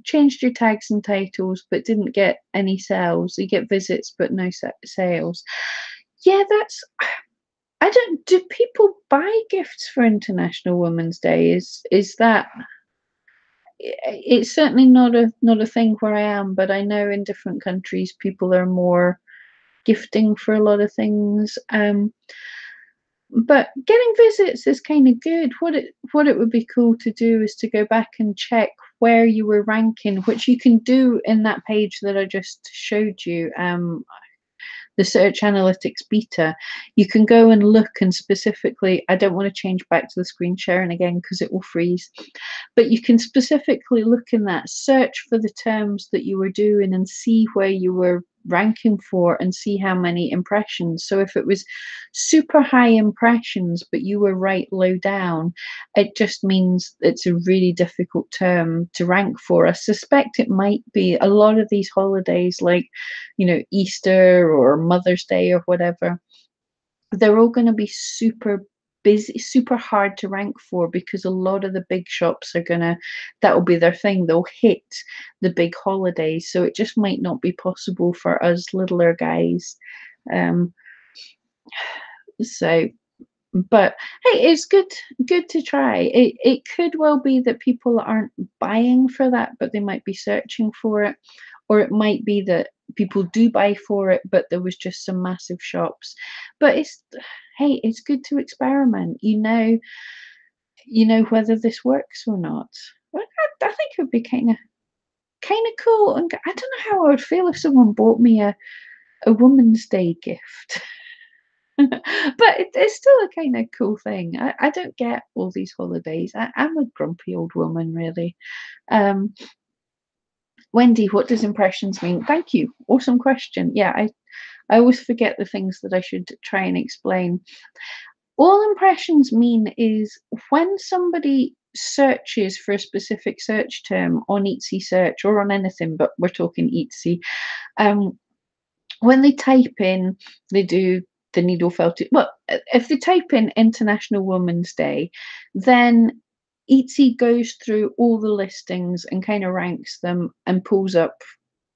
S1: Changed your tags and titles, but didn't get any sales. You get visits, but no sales. Yeah, I don't. Do people buy gifts for International Women's Day? Is that? It's certainly not a thing where I am, but I know in different countries people are more gifting for a lot of things. But getting visits is kind of good. What it would be cool to do is to go back and check where you were ranking, which you can do in that page that I just showed you. The search analytics beta, you can go and look and specifically, I don't want to change back to the screen sharing again because it will freeze, but you can specifically look in that, search for the terms that you were doing and see where you were ranking for and see how many impressions. So if it was super high impressions but you were right low down, it just means it's a really difficult term to rank for. I suspect it might be a lot of these holidays, like Easter or Mother's Day or whatever, they're all going to be super busy, super hard to rank for, because a lot of the big shops are gonna, that'll be their thing, they'll hit the big holidays, so it just might not be possible for us littler guys. um so but hey, it's good to try. It could well be that people aren't buying for that, but they might be searching for it, or it might be that people do buy for it, but there was just some massive shops. But hey, it's good to experiment. Whether this works or not. Well, I think it would be kind of cool, and I don't know how I would feel if someone bought me a Woman's Day gift. But it's still a kind of cool thing. I don't get all these holidays. I'm a grumpy old woman, really. Wendy, what does impressions mean? Thank you. Awesome question. Yeah, I always forget the things that I should try and explain. All impressions mean is when somebody searches for a specific search term on Etsy search or on anything, but we're talking Etsy, when they type in, they do the needle felted. Well, if they type in International Women's Day, then Etsy goes through all the listings and kind of ranks them and pulls up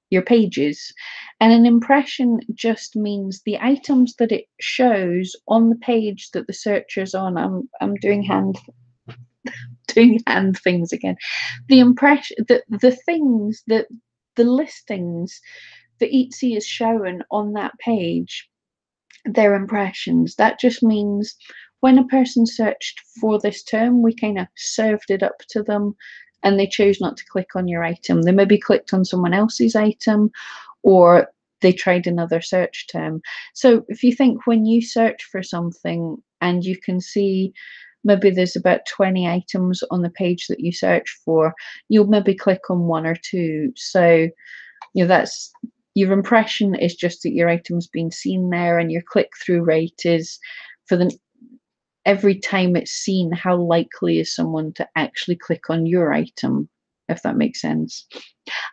S1: your pages. And an impression just means the items that it shows on the page that the searcher's on. I'm doing doing hand things again. The impression that the things that the listings that Etsy is showing on that page, their impressions. That just means when a person searched for this term, we kind of served it up to them and they chose not to click on your item. They maybe clicked on someone else's item or they tried another search term. So if you think when you search for something and you can see maybe there's about 20 items on the page that you search for, you'll maybe click on one or two. So, that's your impression is just that your item's been seen there, and your click-through rate is for the every time it's seen, how likely is someone to actually click on your item, if that makes sense.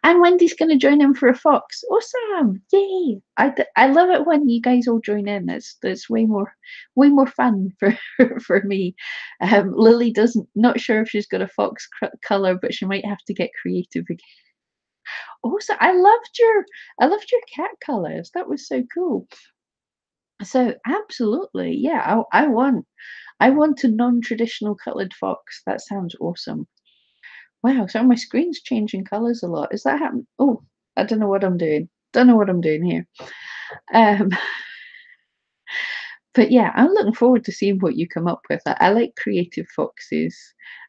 S1: And Wendy's going to join in for a fox. Awesome! Yay! I love it when you guys all join in. It's way more fun for for me. Lily doesn't not sure if she's got a fox color, but she might have to get creative again. Also, I loved your cat colors. That was so cool. So absolutely, yeah. I want a non-traditional colored fox. That sounds awesome. Wow, so my screen's changing colors a lot. Is that happening? Oh, I don't know what I'm doing. Don't know what I'm doing here. Um, but yeah, I'm looking forward to seeing what you come up with. I like creative foxes.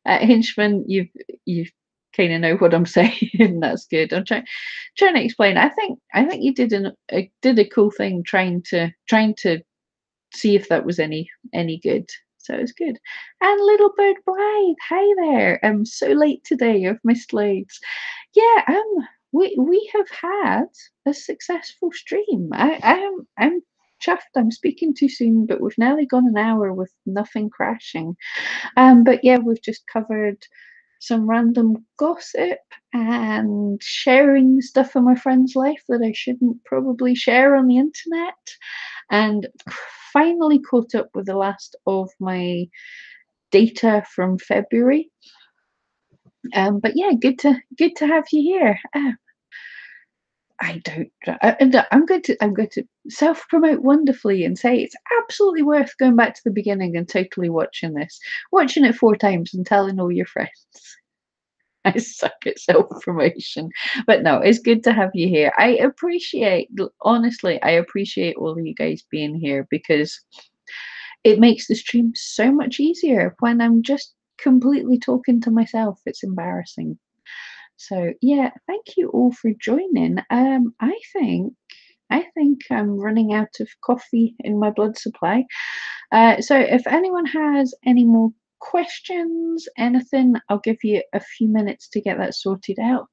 S1: Hinchman, you kind of know what I'm saying. That's good. I'm trying to explain. I think you did a cool thing trying to see if that was any good. So it's good. And Little Bird Bride, hi there. I'm so late today. I've missed loads. Yeah, we have had a successful stream. I'm chuffed. I'm speaking too soon, but we've nearly gone an hour with nothing crashing. But yeah, we've just covered some random gossip and sharing stuff in my friend's life that I shouldn't probably share on the internet, and finally caught up with the last of my data from February. But yeah, good to have you here. I don't. I'm going to self promote wonderfully and say it's absolutely worth going back to the beginning and totally watching it 4 times and telling all your friends. I suck at self promotion, but no, it's good to have you here. Honestly, I appreciate all of you guys being here because it makes the stream so much easier when I'm just completely talking to myself. It's embarrassing. So yeah, thank you all for joining. I think I'm running out of coffee in my blood supply. So if anyone has any more questions, anything, I'll give you a few minutes to get that sorted out.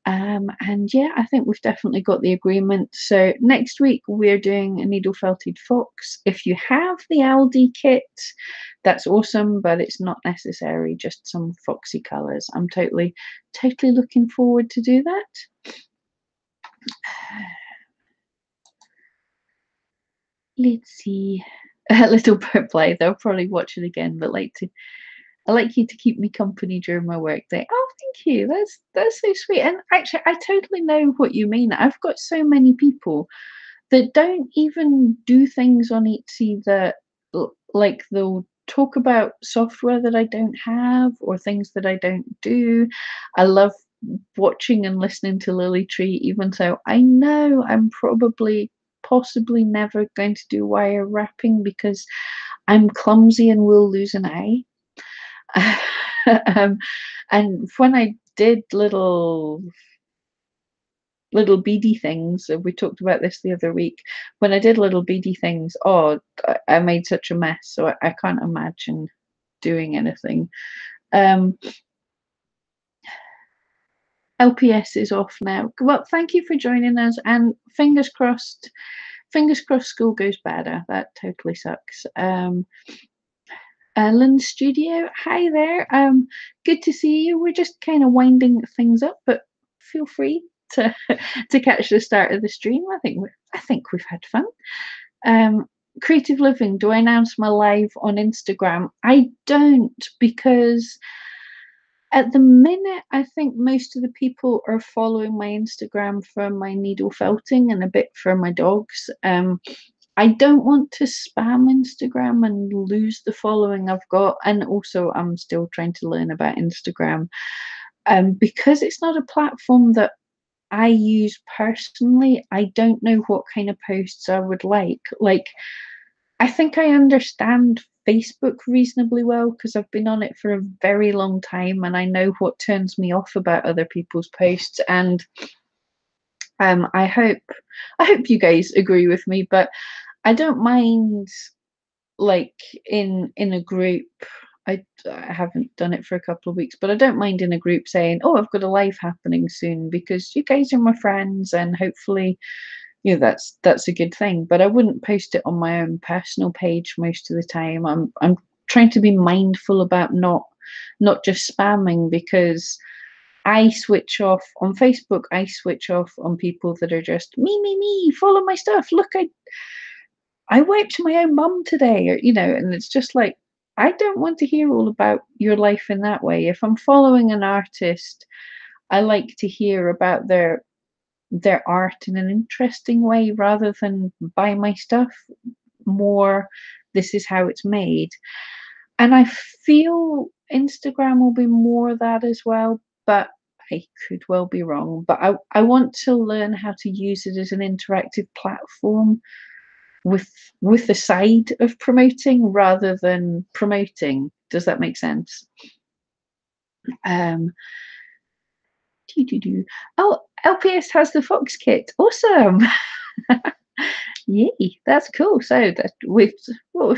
S1: And yeah, I think we've definitely got the agreement. So next week we're doing a needle felted fox. If you have the Aldi kit, that's awesome, but it's not necessary, just some foxy colors. I'm totally looking forward to do that. Let's see. A little bit play. They'll probably watch it again, but I like you to keep me company during my work day. Oh, thank you. That's so sweet. And actually, I totally know what you mean. I've got so many people that don't even do things on Etsy that like they'll talk about software that I don't have or things that I don't do. I love watching and listening to Lily Tree, even so I know I'm possibly never going to do wire wrapping because I'm clumsy and will lose an eye. um, and when I did little beady things, we talked about this the other week. When I did little beady things, oh, I made such a mess, so I can't imagine doing anything. LPS is off now. Well, thank you for joining us, and fingers crossed. Fingers crossed, school goes better. That totally sucks. Lynn Studio, hi there. Good to see you. We're just kind of winding things up, but feel free to to catch the start of the stream. I think we've had fun. Creative Living. Do I announce my live on Instagram? I don't, because at the minute I think most of the people are following my Instagram for my needle felting and a bit for my dogs. I don't want to spam Instagram and lose the following I've got, and also I'm still trying to learn about Instagram, because it's not a platform that I use personally. I don't know what kind of posts I would like. Like, I think I understand Facebook reasonably well because I've been on it for a very long time and I know what turns me off about other people's posts. And I hope you guys agree with me, but I don't mind, like, in a group. I haven't done it for a couple of weeks, but I don't mind in a group saying, "Oh, I've got a live happening soon," because you guys are my friends, and hopefully, that's a good thing. But I wouldn't post it on my own personal page most of the time. I'm trying to be mindful about not just spamming, because I switch off on Facebook. I switch off on people that are just me, follow my stuff. Look, I wiped my own mum today, or and it's just like, I don't want to hear all about your life in that way. If I'm following an artist, I like to hear about their art in an interesting way rather than buy my stuff. More, this is how it's made. And I feel Instagram will be more that as well, but I could well be wrong. But I want to learn how to use it as an interactive platform with the side of promoting rather than promoting. Does that make sense? Um, oh, LPS has the Fox kit. Awesome. Yay, that's cool. So that we've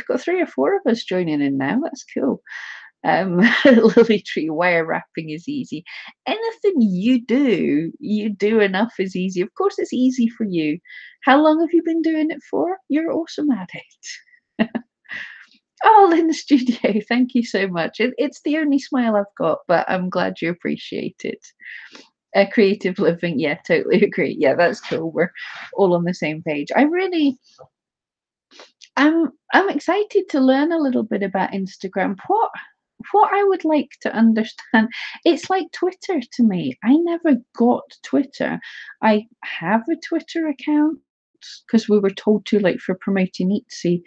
S1: got 3 or 4 of us joining in now. That's cool. Lily Tree, wire wrapping is easy. Anything you do enough is easy. Of course, it's easy for you. How long have you been doing it for? You're awesome at it. All in the studio. Thank you so much. It's the only smile I've got, but I'm glad you appreciate it. Creative living, yeah, totally agree. Yeah, that's cool. We're all on the same page. I'm excited to learn a little bit about Instagram. What I would like to understand, it's like Twitter to me. I never got Twitter. I have a Twitter account because we were told to, like, for promoting Etsy,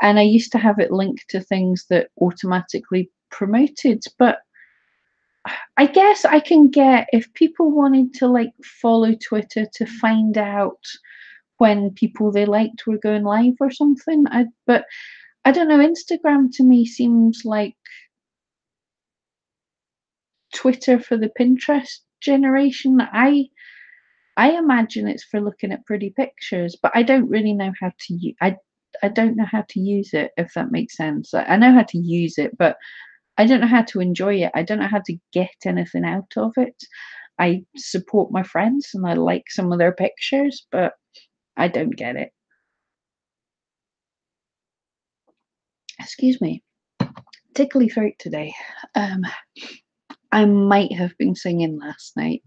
S1: and I used to have it linked to things that automatically promoted. But I guess I can get, if people wanted to, like, follow Twitter to find out when people they liked were going live or something. But I don't know. Instagram to me seems like Twitter for the Pinterest generation. I imagine it's for looking at pretty pictures, but I don't really know how to I don't know how to use it, if that makes sense. I know how to use it, but I don't know how to enjoy it. I don't know how to get anything out of it. I support my friends and I like some of their pictures, but I don't get it. Excuse me. Tickly throat today. Um, I might have been singing last night.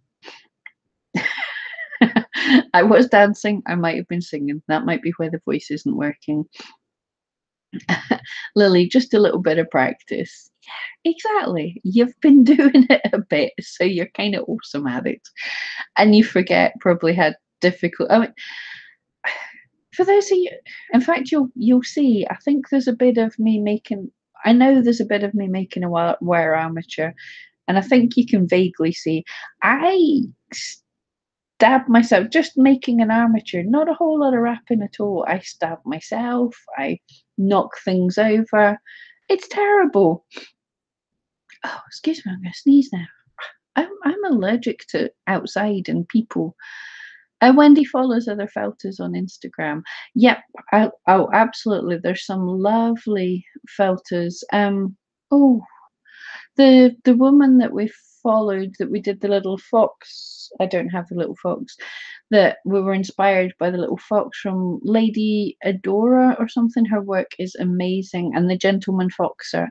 S1: I was dancing. I might have been singing. That might be why the voice isn't working. Lily, just a little bit of practice. Yeah, exactly. You've been doing it a bit, so you're kind of awesome at it. And you forget probably how difficult. I mean, for those of you, in fact, you'll see. I think there's a bit of me making. I know there's a bit of me making a wire armature, and I think you can vaguely see. I stab myself just making an armature. Not a whole lot of wrapping at all. I stab myself. I knock things over. It's terrible. Oh, excuse me, I'm gonna sneeze now. I'm allergic to outside and people. Wendy follows other felters on Instagram. Yep. Oh, absolutely. There's some lovely felters. Oh, the woman that we followed, that we did the little fox. I don't have the little fox. That we were inspired by the little fox from Lady Adora or something. Her work is amazing. And the gentleman felter.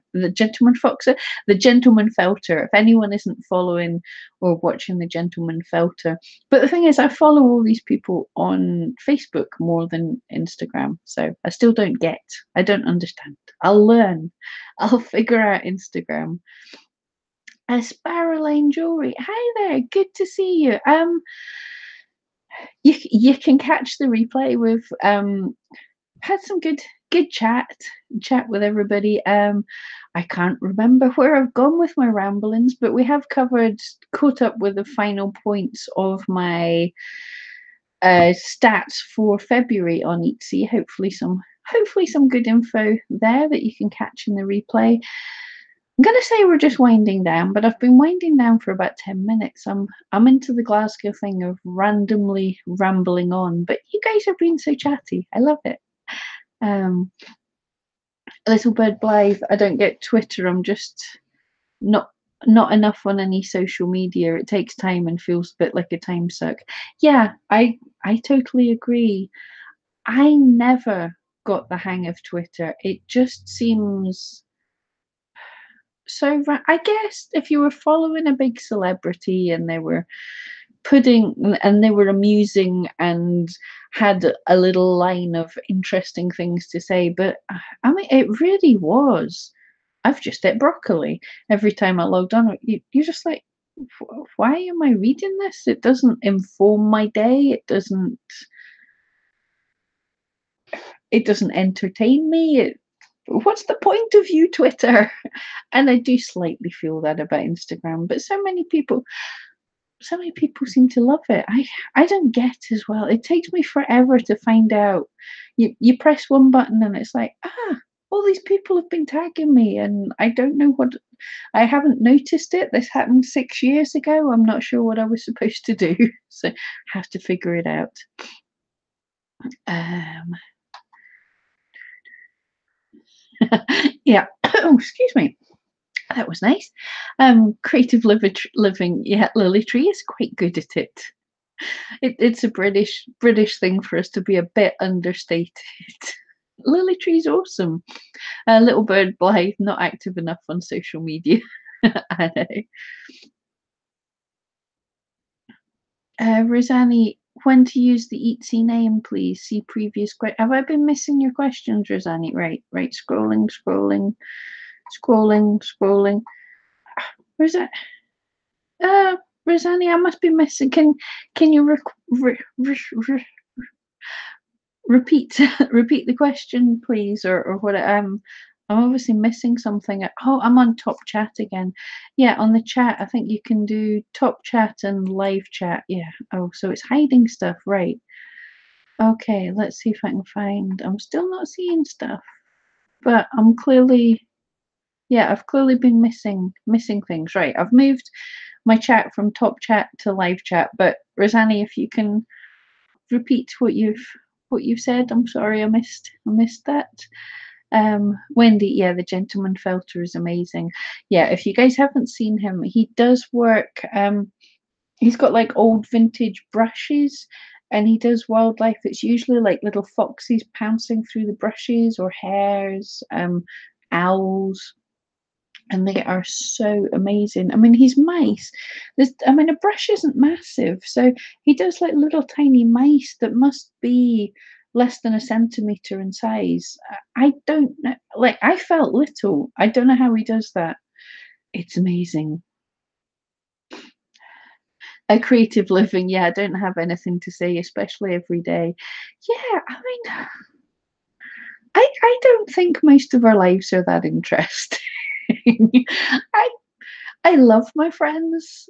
S1: If anyone isn't following or watching the gentleman felter, but the thing is, I follow all these people on Facebook more than Instagram, so I still don't get. I don't understand. I'll learn. I'll figure out Instagram. Sparrow Lane Jewelry. Hi there, good to see you. You can catch the replay with had some good chat with everybody. I can't remember where I've gone with my ramblings, but we have caught up with the final points of my stats for February on Etsy. Hopefully some good info there that you can catch in the replay. I'm gonna say we're just winding down, but I've been winding down for about 10 minutes. I'm into the Glasgow thing of randomly rambling on, but you guys are being so chatty. I love it. Um, Little Bird Blythe, I don't get Twitter. I'm just not not enough on any social media. It takes time and feels a bit like a time suck. Yeah, I totally agree. I never got the hang of Twitter. It just seems so I guess if you were following a big celebrity and they were putting and they were amusing and had a little line of interesting things to say, but I mean it really was. I've just ate broccoli every time I logged on. You're just like, why am I reading this? It doesn't inform my day. It doesn't entertain me. What's the point of you, Twitter? And I do slightly feel that about Instagram, but so many people seem to love it. I don't get as well. It takes me forever to find out. You press one button and it's like, all these people have been tagging me and I don't know what I haven't noticed it. This happened 6 years ago. I'm not sure what I was supposed to do. So have to figure it out. Um yeah. Oh, excuse me. That was nice. Creative living. Yeah, Lily Tree is quite good at it. It's a British thing for us to be a bit understated. Lily Tree's awesome. Little Bird Blythe, not active enough on social media. I know. Rosani, when to use the Etsy name, please? See previous question. Have I been missing your questions, Rosani? Right. Scrolling. Where's that? Rosani, I must be missing. Can you repeat repeat the question, please, or what? I'm obviously missing something. Oh, I'm on top chat again. Yeah, on the chat, I think you can do top chat and live chat. Yeah. Oh, so it's hiding stuff, right? Okay, let's see if I can find. I'm still not seeing stuff, but I've clearly been missing things. Right, I've moved my chat from top chat to live chat. But Rosani, if you can repeat what you've said, I'm sorry I missed that. Wendy, yeah, the gentleman felter is amazing. Yeah, if you guys haven't seen him, he does work. He's got like old vintage brushes and he does wildlife. It's usually like little foxes pouncing through the brushes or hares, owls, and they are so amazing. I mean, he's mice. A brush isn't massive, so he does like little tiny mice that must be less than a centimeter in size. I don't know. Like, I felt little. I don't know how he does that. It's amazing. A creative living. Yeah, I don't have anything to say, especially every day. Yeah, I mean, I don't think most of our lives are that interesting. I I love my friends.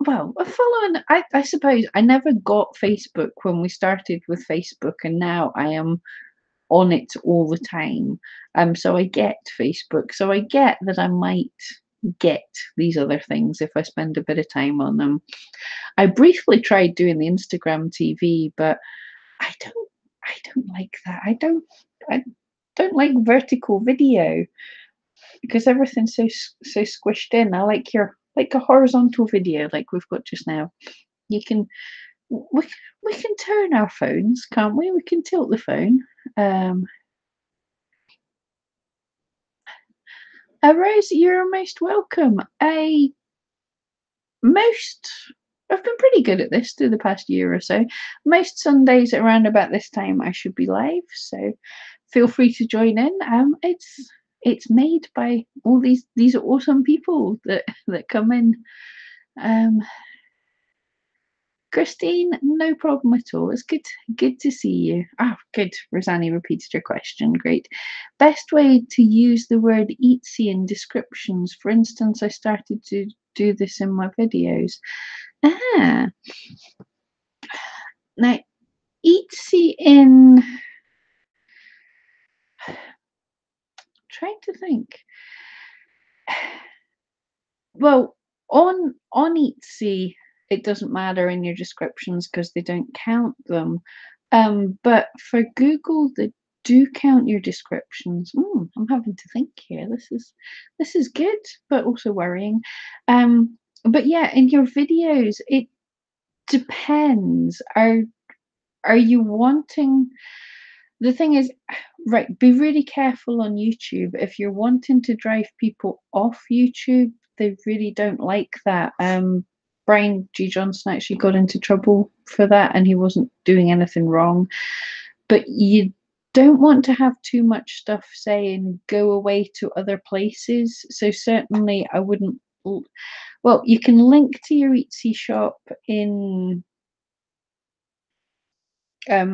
S1: Well, following, I suppose I never got Facebook when we started with Facebook, and now I am on it all the time. So I get Facebook. So I get that I might get these other things if I spend a bit of time on them. I briefly tried doing the Instagram TV, but I don't I don't like that. I don't like vertical video because everything's so squished in. I like a horizontal video like we've got just now. You can we we can turn our phones, can't we? We can tilt the phone. Um, Rose, you're most welcome. Most I've been pretty good at this through the past year or so. Most Sundays around about this time I should be live, so feel free to join in. It's made by all these awesome people that come in. Um, Christine, no problem at all. It's good to see you. Ah, good. Rosanni repeated your question. Great. Best way to use the word eatsy in descriptions. For instance, I started to do this in my videos. Ah, now eatsy in trying to think. Well, on Etsy, it doesn't matter in your descriptions because they don't count them. But for Google, they do count your descriptions. I'm having to think here. This is good, but also worrying. But yeah, in your videos, it depends. Are you wanting the thing is, right, be really careful on YouTube. If you're wanting to drive people off YouTube, they really don't like that. Brian G. Johnson actually got into trouble for that, and he wasn't doing anything wrong. But you don't want to have too much stuff saying go away to other places. So certainly I wouldn't. Well, you can link to your Etsy shop in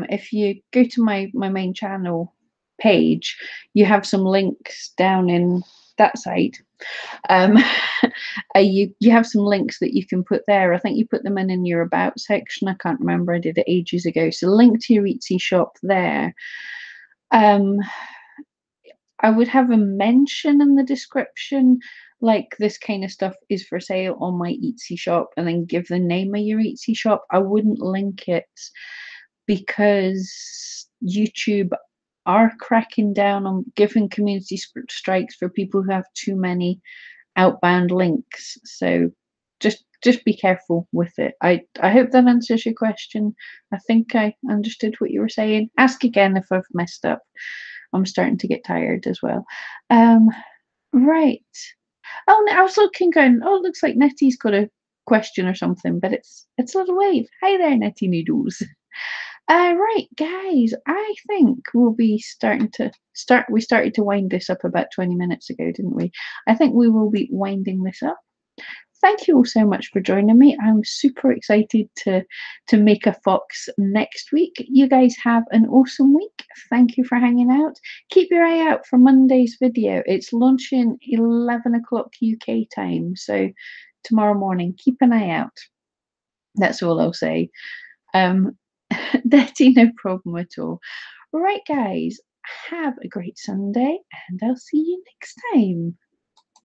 S1: if you go to my main channel page, you have some links down in that site. Um, you have some links that you can put there. I think you put them in your about section. I can't remember. I did it ages ago. So link to your Etsy shop there. Um, I would have a mention in the description, like this kind of stuff is for sale on my Etsy shop, and then give the name of your Etsy shop. I wouldn't link it because YouTube are cracking down on giving community strikes for people who have too many outbound links. So just be careful with it. I hope that answers your question. I think I understood what you were saying. Ask again if I've messed up. I'm starting to get tired as well. Um, right. Oh, no, I was looking going, oh, it looks like Nettie's got a question or something, but it's a little wave. Hi there, Nettie Noodles. Right, guys, I think we'll be we started to wind this up about 20 minutes ago, didn't we? I think we will be winding this up. Thank you all so much for joining me. I'm super excited to make a fox next week. You guys have an awesome week. Thank you for hanging out. Keep your eye out for Monday's video. It's launching 11 o'clock UK time, so tomorrow morning. Keep an eye out. That's all I'll say. Dirty, no problem at all. Right, guys, have a great Sunday, and I'll see you next time.